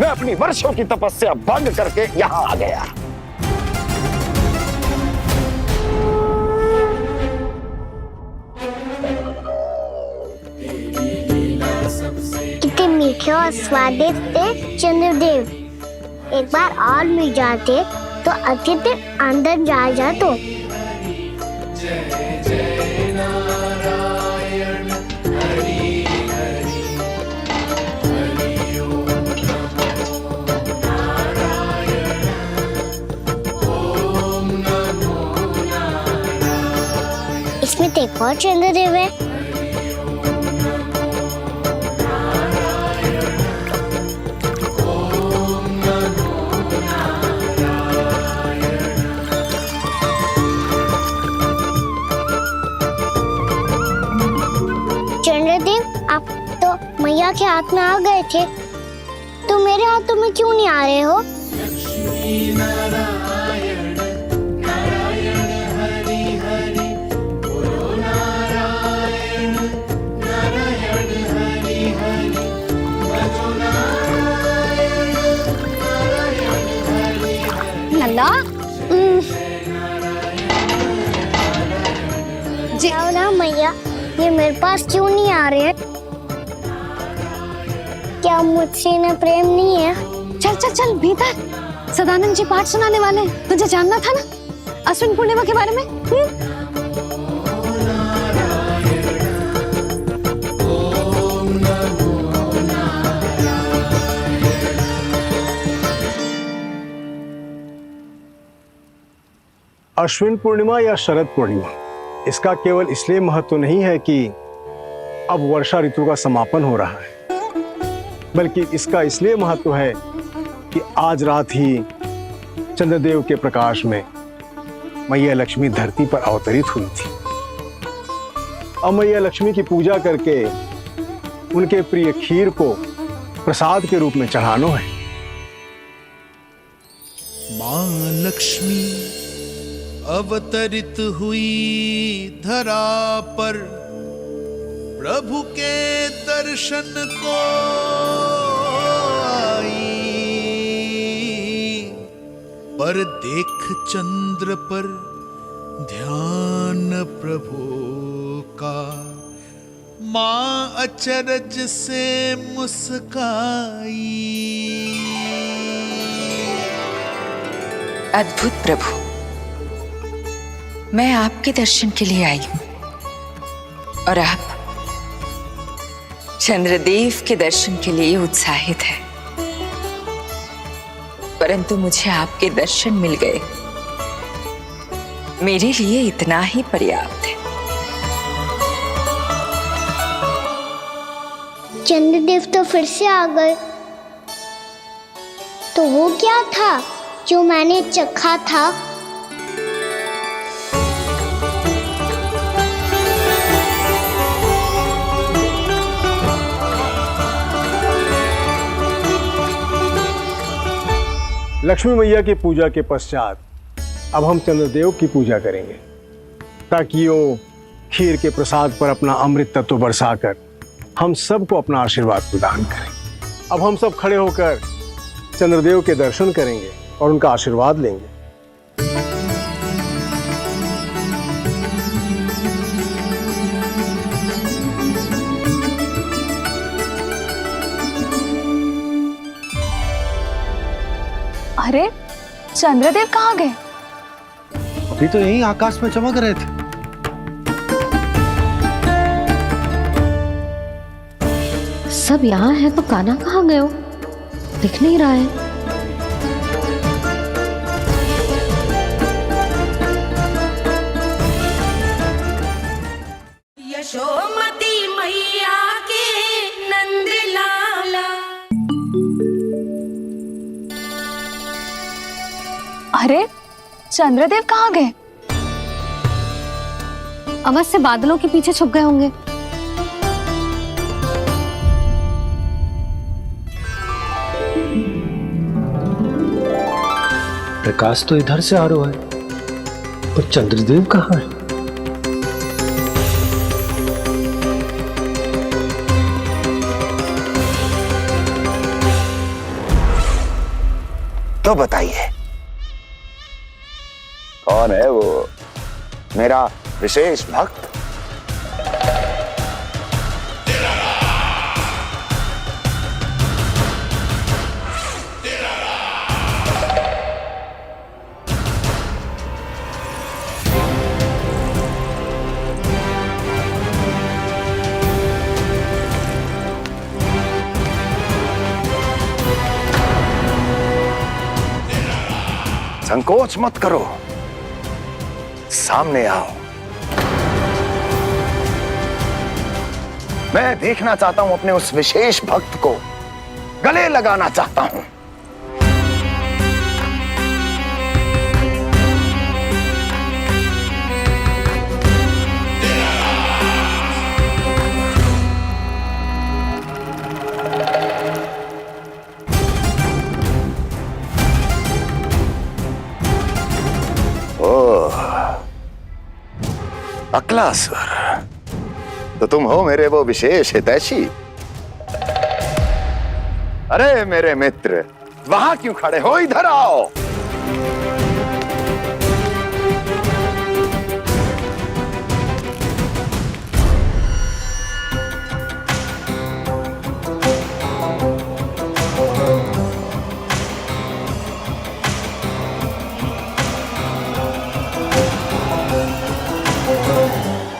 मैं अपनी वर्षों की तपस्या भंग करके यहां आ गया। कितने मीठे और स्वादिष्ट थे चंद्रदेव। एक बार और मिल जाते तो अच्छे से अंदर जा तो। इसमें तो एक और चंद्रदेव है। चंद्रदेव, आप तो मैया के हाथ में आ गए थे, तो मेरे हाथों में क्यों नहीं आ रहे हो? लल्ला, जाओ ना मैया, ये मेरे पास क्यों नहीं आ रहे हैं? क्या मुझसे इन्हें प्रेम नहीं है? चल चल चल भीतर, सदानंद जी पाठ सुनाने वाले हैं। तुझे जानना था ना अश्विन पूर्णिमा के बारे में? अश्विन पूर्णिमा या शरद पूर्णिमा, इसका केवल इसलिए महत्व नहीं है कि अब वर्षा ऋतु का समापन हो रहा है, बल्कि इसका इसलिए महत्व है कि आज रात ही चंद्रदेव के प्रकाश में मैया लक्ष्मी धरती पर अवतरित हुई थी। अब मैया लक्ष्मी की पूजा करके उनके प्रिय खीर को प्रसाद के रूप में चढ़ानो है। मां लक्ष्मी अवतरित हुई धरा पर, प्रभु के दर्शन को आई, पर देख चंद्र पर ध्यान प्रभु का, मां अचरज से मुस्काई। अद्भुत प्रभु, मैं आपके दर्शन के लिए आई हूं और आप चंद्रदेव के दर्शन के लिए उत्साहित है, परंतु मुझे आपके दर्शन मिल गए, मेरे लिए इतना ही पर्याप्त है। चंद्रदेव तो फिर से आ गए। तो वो क्या था जो मैंने चखा था? लक्ष्मी मैया की पूजा के पश्चात अब हम चंद्रदेव की पूजा करेंगे, ताकि वो खीर के प्रसाद पर अपना अमृत तत्व बरसाकर हम सबको अपना आशीर्वाद प्रदान करें। अब हम सब खड़े होकर चंद्रदेव के दर्शन करेंगे और उनका आशीर्वाद लेंगे। अरे चंद्रदेव कहाँ गए? अभी तो यहीं आकाश में चमक रहे थे। सब यहाँ है तो कान्हा कहाँ गए हो? दिख नहीं रहा है। यशोमती मैया के नंद लाला। अरे चंद्रदेव कहाँ गए? अवश्य बादलों के पीछे छुप गए होंगे। प्रकाश तो इधर से आ रहा है, और चंद्रदेव कहाँ है? तो बताइए कौन है वो मेरा विशेष भक्त? संकोच मत करो, सामने आओ। मैं देखना चाहता हूं अपने उस विशेष भक्त को, गले लगाना चाहता हूं। अक्लासुर, तो तुम हो मेरे वो विशेष हितैषी। अरे मेरे मित्र, वहां क्यों खड़े हो? इधर आओ।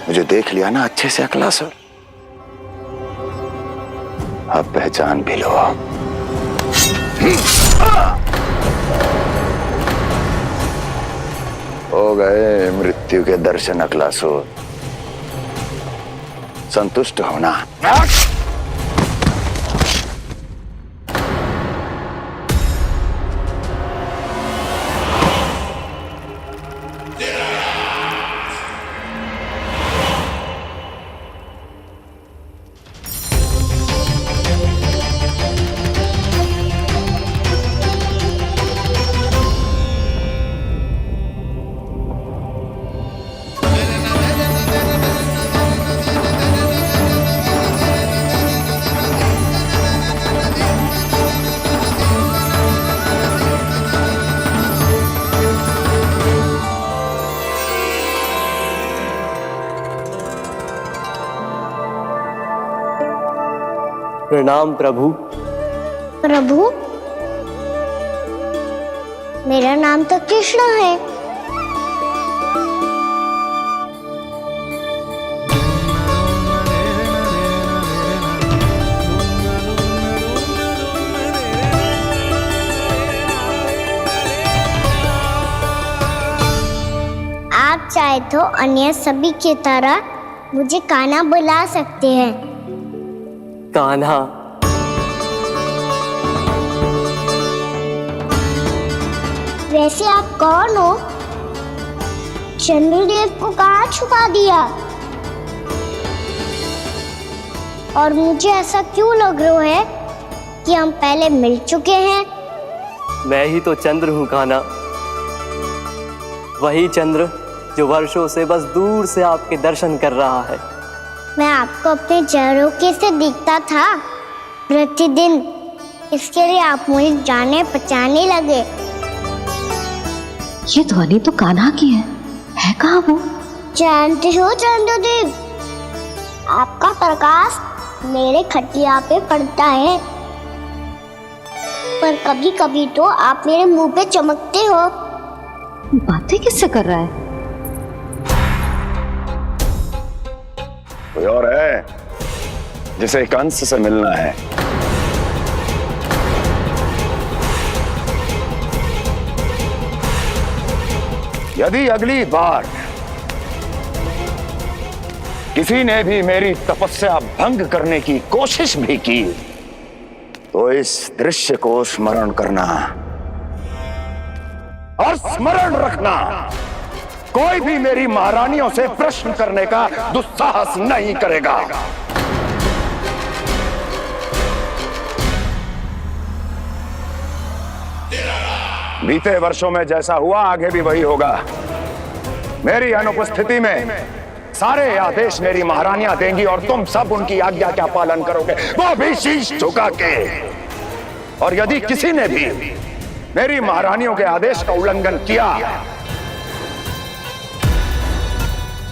मुझे देख लिया ना अच्छे से अक्लासुर? अब पहचान भी लो। हो गए मृत्यु के दर्शन अक्लासुर, संतुष्ट होना। प्रणाम प्रभु। प्रभु, मेरा नाम तो कृष्ण है। आप चाहे तो अन्य सभी की तरह मुझे कान्हा बुला सकते हैं। कान्हा? वैसे आप कौन हो? चंद्रदेव को कहाँ छुपा दिया? और मुझे ऐसा क्यों लग रहा है कि हम पहले मिल चुके हैं? मैं ही तो चंद्र हूँ कान्हा, वही चंद्र जो वर्षों से बस दूर से आपके दर्शन कर रहा है। मैं आपको अपने झरोखे से दिखता था प्रतिदिन, इसके लिए आप मुझे जाने पहचाने लगे। ये ध्वनि तो कान्हा की है कहाँ वो? जानते हो चंद्रदेव, आपका प्रकाश मेरे खटिया पे पड़ता है, पर कभी कभी तो आप मेरे मुंह पे चमकते हो। बातें किससे कर रहा है? कोई और है जिसे कंस से मिलना है? यदि अगली बार किसी ने भी मेरी तपस्या भंग करने की कोशिश भी की तो इस दृश्य को स्मरण करना और स्मरण रखना, कोई भी मेरी महारानियों से प्रश्न करने का दुस्साहस नहीं करेगा। बीते वर्षों में जैसा हुआ आगे भी वही होगा। मेरी अनुपस्थिति में सारे आदेश मेरी महारानियां देंगी और तुम सब उनकी आज्ञा का पालन करोगे, वो भी शीश झुका के। और यदि किसी ने भी मेरी महारानियों के आदेश का उल्लंघन किया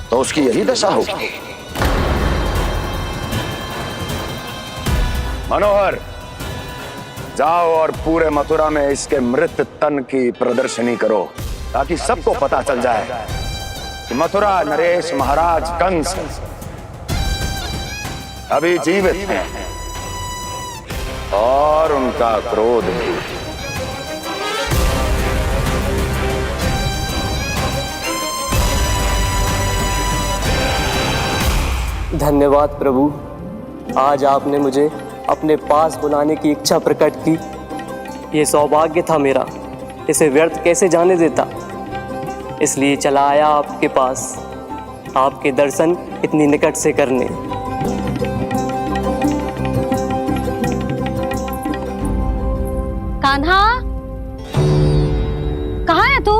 तो उसकी यही दशा होगी। मनोहर, जाओ और पूरे मथुरा में इसके मृत तन की प्रदर्शनी करो, ताकि सबको पता चल जाए कि मथुरा नरेश महाराज कंस अभी जीवित हैं और उनका क्रोध भी। धन्यवाद प्रभु, आज आपने मुझे अपने पास बुलाने की इच्छा प्रकट की। ये सौभाग्य था मेरा, इसे व्यर्थ कैसे जाने देता। इसलिए चला आया आपके पास, आपके दर्शन इतनी निकट से करने। कान्हा, कहाँ है तू?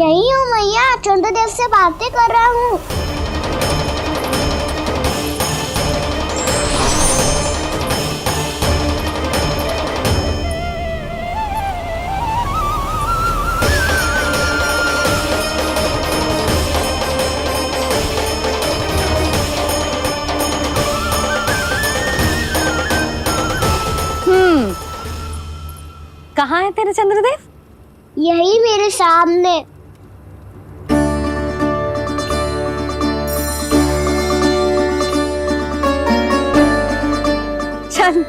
यही हूँ मैया, चंद्रदेव से बातें कर रहा हूँ। कहाँ है तेरे चंद्रदेव? यही मेरे सामने। चल।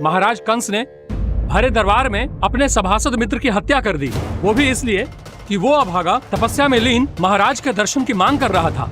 महाराज कंस ने भरे दरबार में अपने सभासद मित्र की हत्या कर दी, वो भी इसलिए कि वो अभागा तपस्या में लीन महाराज के दर्शन की मांग कर रहा था।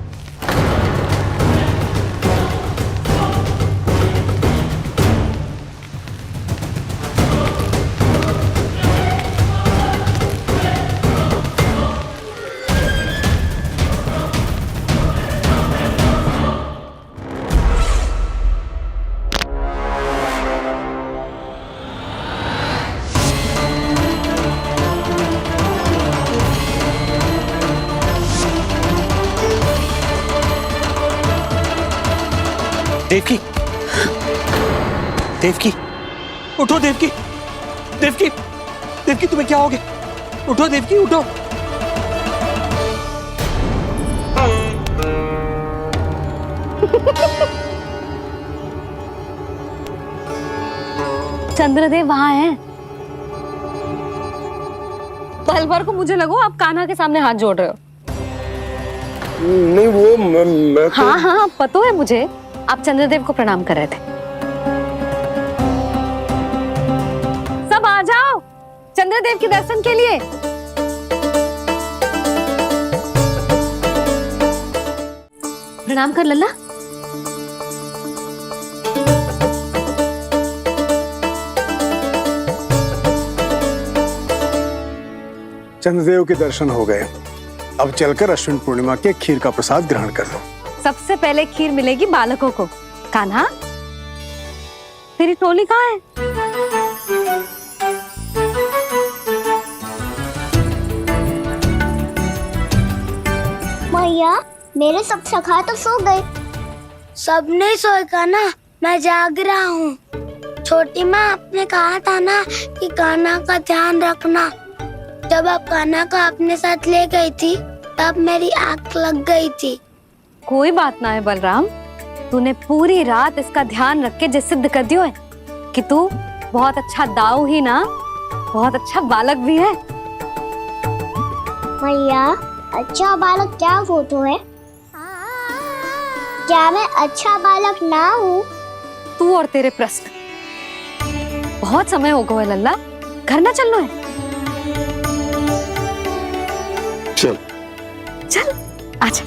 देवकी, उठो देवकी, देवकी, देवकी तुम्हें क्या हो गया? उठो देवकी, उठो। चंद्रदेव वहां हैं। पल भर को मुझे लगो आप कान्हा के सामने हाथ जोड़ रहे हो। नहीं वो मैं तो... हाँ हाँ पता है मुझे, आप चंद्रदेव को प्रणाम कर रहे थे। सब आ जाओ चंद्रदेव के दर्शन के लिए। प्रणाम कर लल्ला। चंद्रदेव के दर्शन हो गए, अब चलकर अश्विन पूर्णिमा के खीर का प्रसाद ग्रहण कर लो। सबसे पहले खीर मिलेगी बालकों को। कान्हा, तेरी टोली कहाँ है? मैया, मेरे सब सखा तो सो गए। सब नहीं सोए कान्हा, मैं जाग रहा हूँ। छोटी माँ आपने कहा था ना कि कान्हा का ध्यान रखना। जब आप कान्हा को अपने साथ ले गई थी तब मेरी आंख लग गई थी। कोई बात ना है बलराम, तूने पूरी रात इसका ध्यान रख के जो सिद्ध कर दियो है कि तू बहुत अच्छा दाऊ ही ना, बहुत अच्छा बालक भी है। मैया, अच्छा बालक क्या फोटो है? क्या मैं अच्छा बालक ना हूँ? तू और तेरे प्रश्न। बहुत समय हो गया लल्ला, घर ना चलना है। चल चल आजा।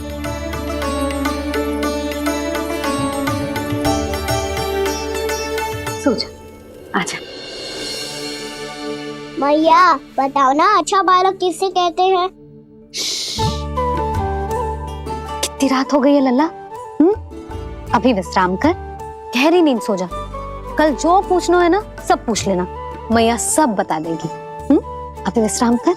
सो जा, आजा। मैया बताओ ना, अच्छा बालक किसे कहते हैं? कितनी रात हो गई है लल्ला? अभी विश्राम कर, गहरी नींद सो जा। कल जो पूछना है ना सब पूछ लेना, मैया सब बता देगी। अभी विश्राम कर।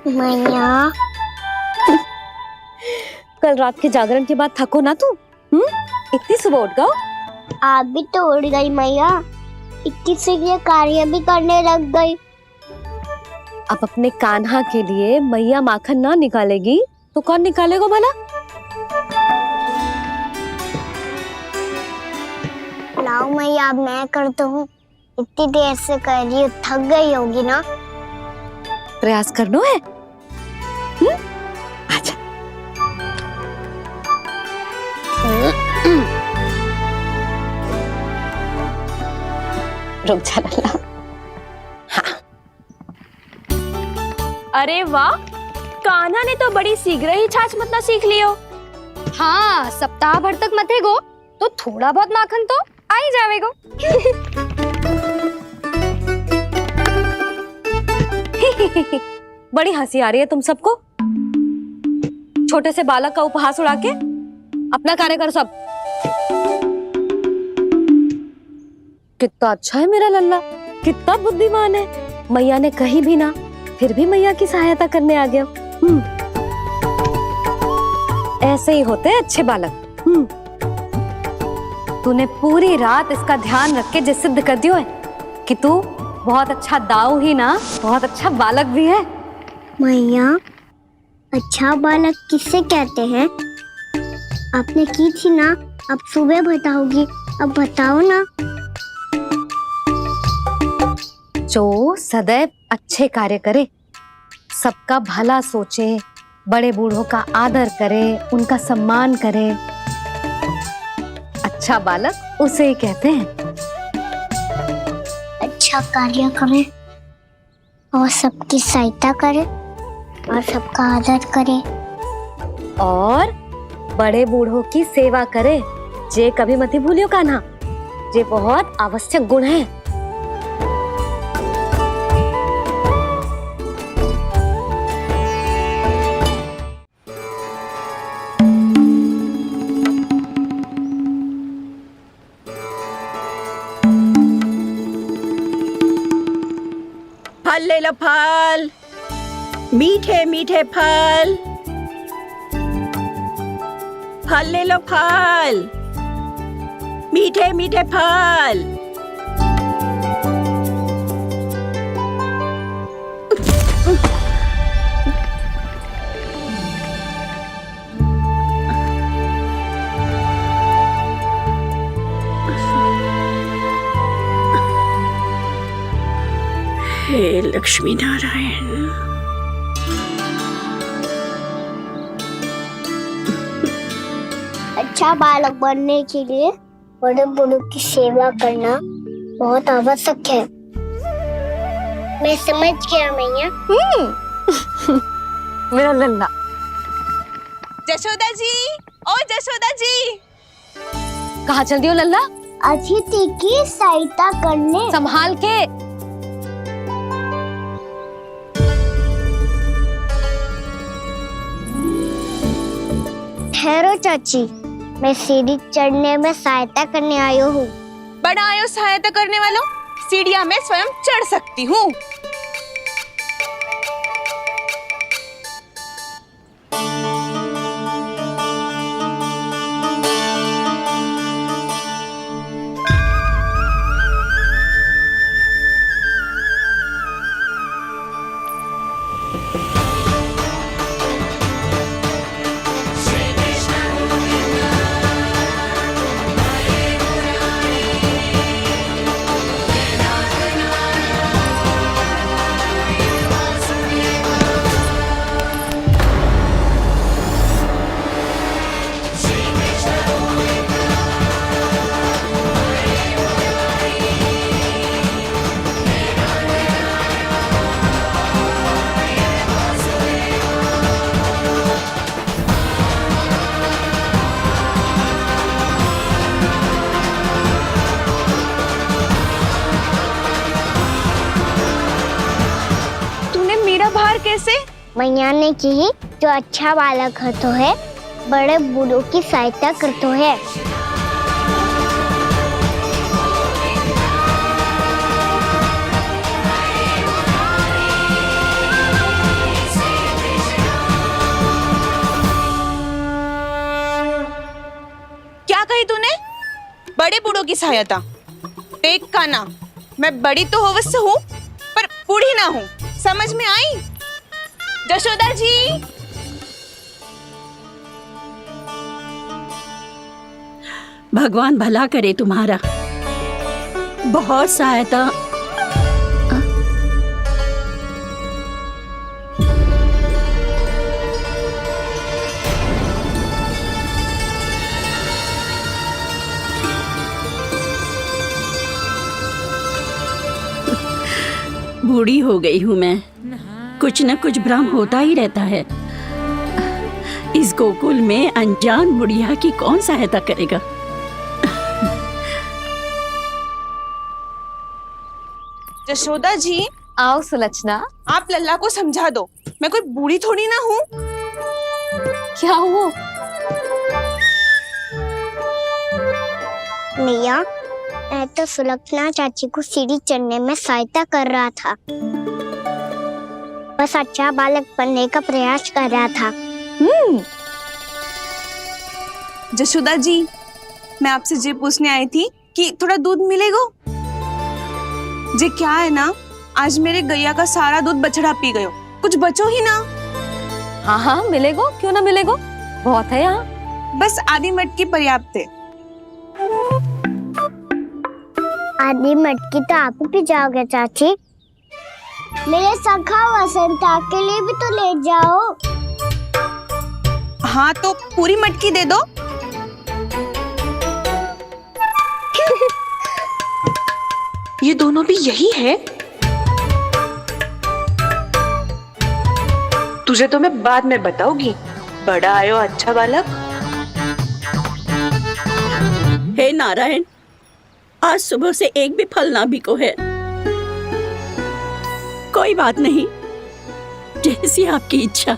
मैया, कल रात के जागरण के बाद थको ना तू? इतनी सुबह उठ गओ? आप भी तो उड़ गई मैया, इतनी से ये कार्य भी करने लग गई। अब अपने कान्हा के लिए मैया माखन ना निकालेगी तो कौन निकालेगा भला? लाओ मैया, अब मैं करता हूँ। इतनी देर से कर रही हूँ, थक गई होगी ना। प्रयास करना है। आजा। रुक जा लल्ला। हाँ। अरे वाह, कान्हा ने तो बड़ी शीघ्र ही छाछ मतना सीख लियो। हाँ, सप्ताह भर तक मते गो तो थोड़ा बहुत माखन तो आ ही जावेगो। बड़ी हंसी आ रही है तुम सबको। छोटे से बालक का उपहास उड़ा के अपना कार्य करो सब। कितना अच्छा है मेरा लल्ला, कितना बुद्धिमान है। मैया ने कहीं भी ना, फिर भी मैया की सहायता करने आ गया। ऐसे ही होते हैं अच्छे बालक। तूने पूरी रात इसका ध्यान रख के जो सिद्ध कर दियो है कि तू बहुत अच्छा दाऊ ही ना, बहुत अच्छा बालक भी है। मैया, अच्छा बालक किससे कहते हैं? आपने की थी ना, अब सुबह बताओगी। अब बताओ ना। जो सदैव अच्छे कार्य करे, सबका भला सोचे, बड़े बूढ़ों का आदर करे, उनका सम्मान करे, अच्छा बालक उसे ही कहते हैं। अच्छा कार्य करे और सबकी सहायता करे और सबका आदर करे और बड़े बूढ़ों की सेवा करे। जे कभी मत भूलियो कान्हा, जे बहुत आवश्यक गुण है। लो फल, मीठे मीठे फल। फल ले लो फल, मीठे मीठे फल। हे लक्ष्मी नारायण। अच्छा बालक बनने के लिए बड़े बूढ़ों की सेवा करना बहुत आवश्यक है। मैं समझ गया मैया। मेरा लल्ला। जशोदा जी, ओ जशोदा जी, कहाँ चल रही हो लल्ला? अतिथि की सहायता करने। संभाल के। ठहरो चाची, मैं सीढ़ी चढ़ने में सहायता करने आई हूँ। बड़ा आयो सहायता करने वालों, सीढ़ियाँ मैं स्वयं चढ़ सकती हूँ। कैसे? मैया ने कही जो अच्छा बालक है तो है बड़े बूढ़ों की सहायता करते है। क्या कही तूने? बड़े बूढ़ों की सहायता? देख कान्हा, मैं बड़ी तो अवश्य हूँ पर बूढ़ी ना हूँ, समझ में आई? जशोदा जी, भगवान भला करे तुम्हारा। बहुत सहायता। बूढ़ी हो गई हूँ मैं, कुछ न कुछ भ्रम होता ही रहता है। इस गोकुल में अनजान बुढ़िया की कौन सहायता करेगा? जशोदा जी, आओ सुलक्षणा। आप लल्ला को समझा दो, मैं कोई बूढ़ी थोड़ी ना हूँ। क्या हुआ? मैया, मैं तो सुलक्षणा चाची को सीढ़ी चढ़ने में सहायता कर रहा था, बस अच्छा बालक बनने का प्रयास कर रहा था। जशोदा जी, मैं आपसे ये पूछने आई थी कि थोड़ा दूध मिलेगा? जे क्या है ना, आज मेरे गैया का सारा दूध बछड़ा पी गयो, कुछ बचो ही ना। हाँ हाँ मिलेगो, क्यों ना मिलेगो, बहुत है यहाँ। बस आधी मटकी पर्याप्त है। आधी मटकी तो आप ही पी जाओगे चाची, मेरे सखा वसंता के लिए भी तो ले जाओ। हाँ तो पूरी मटकी दे दो। ये दोनों भी यही है? तुझे तो मैं बाद में बताऊंगी, बड़ा आयो अच्छा बालक। हे नारायण, आज सुबह से एक भी फल ना बिको है। कोई बात नहीं, जैसी आपकी इच्छा।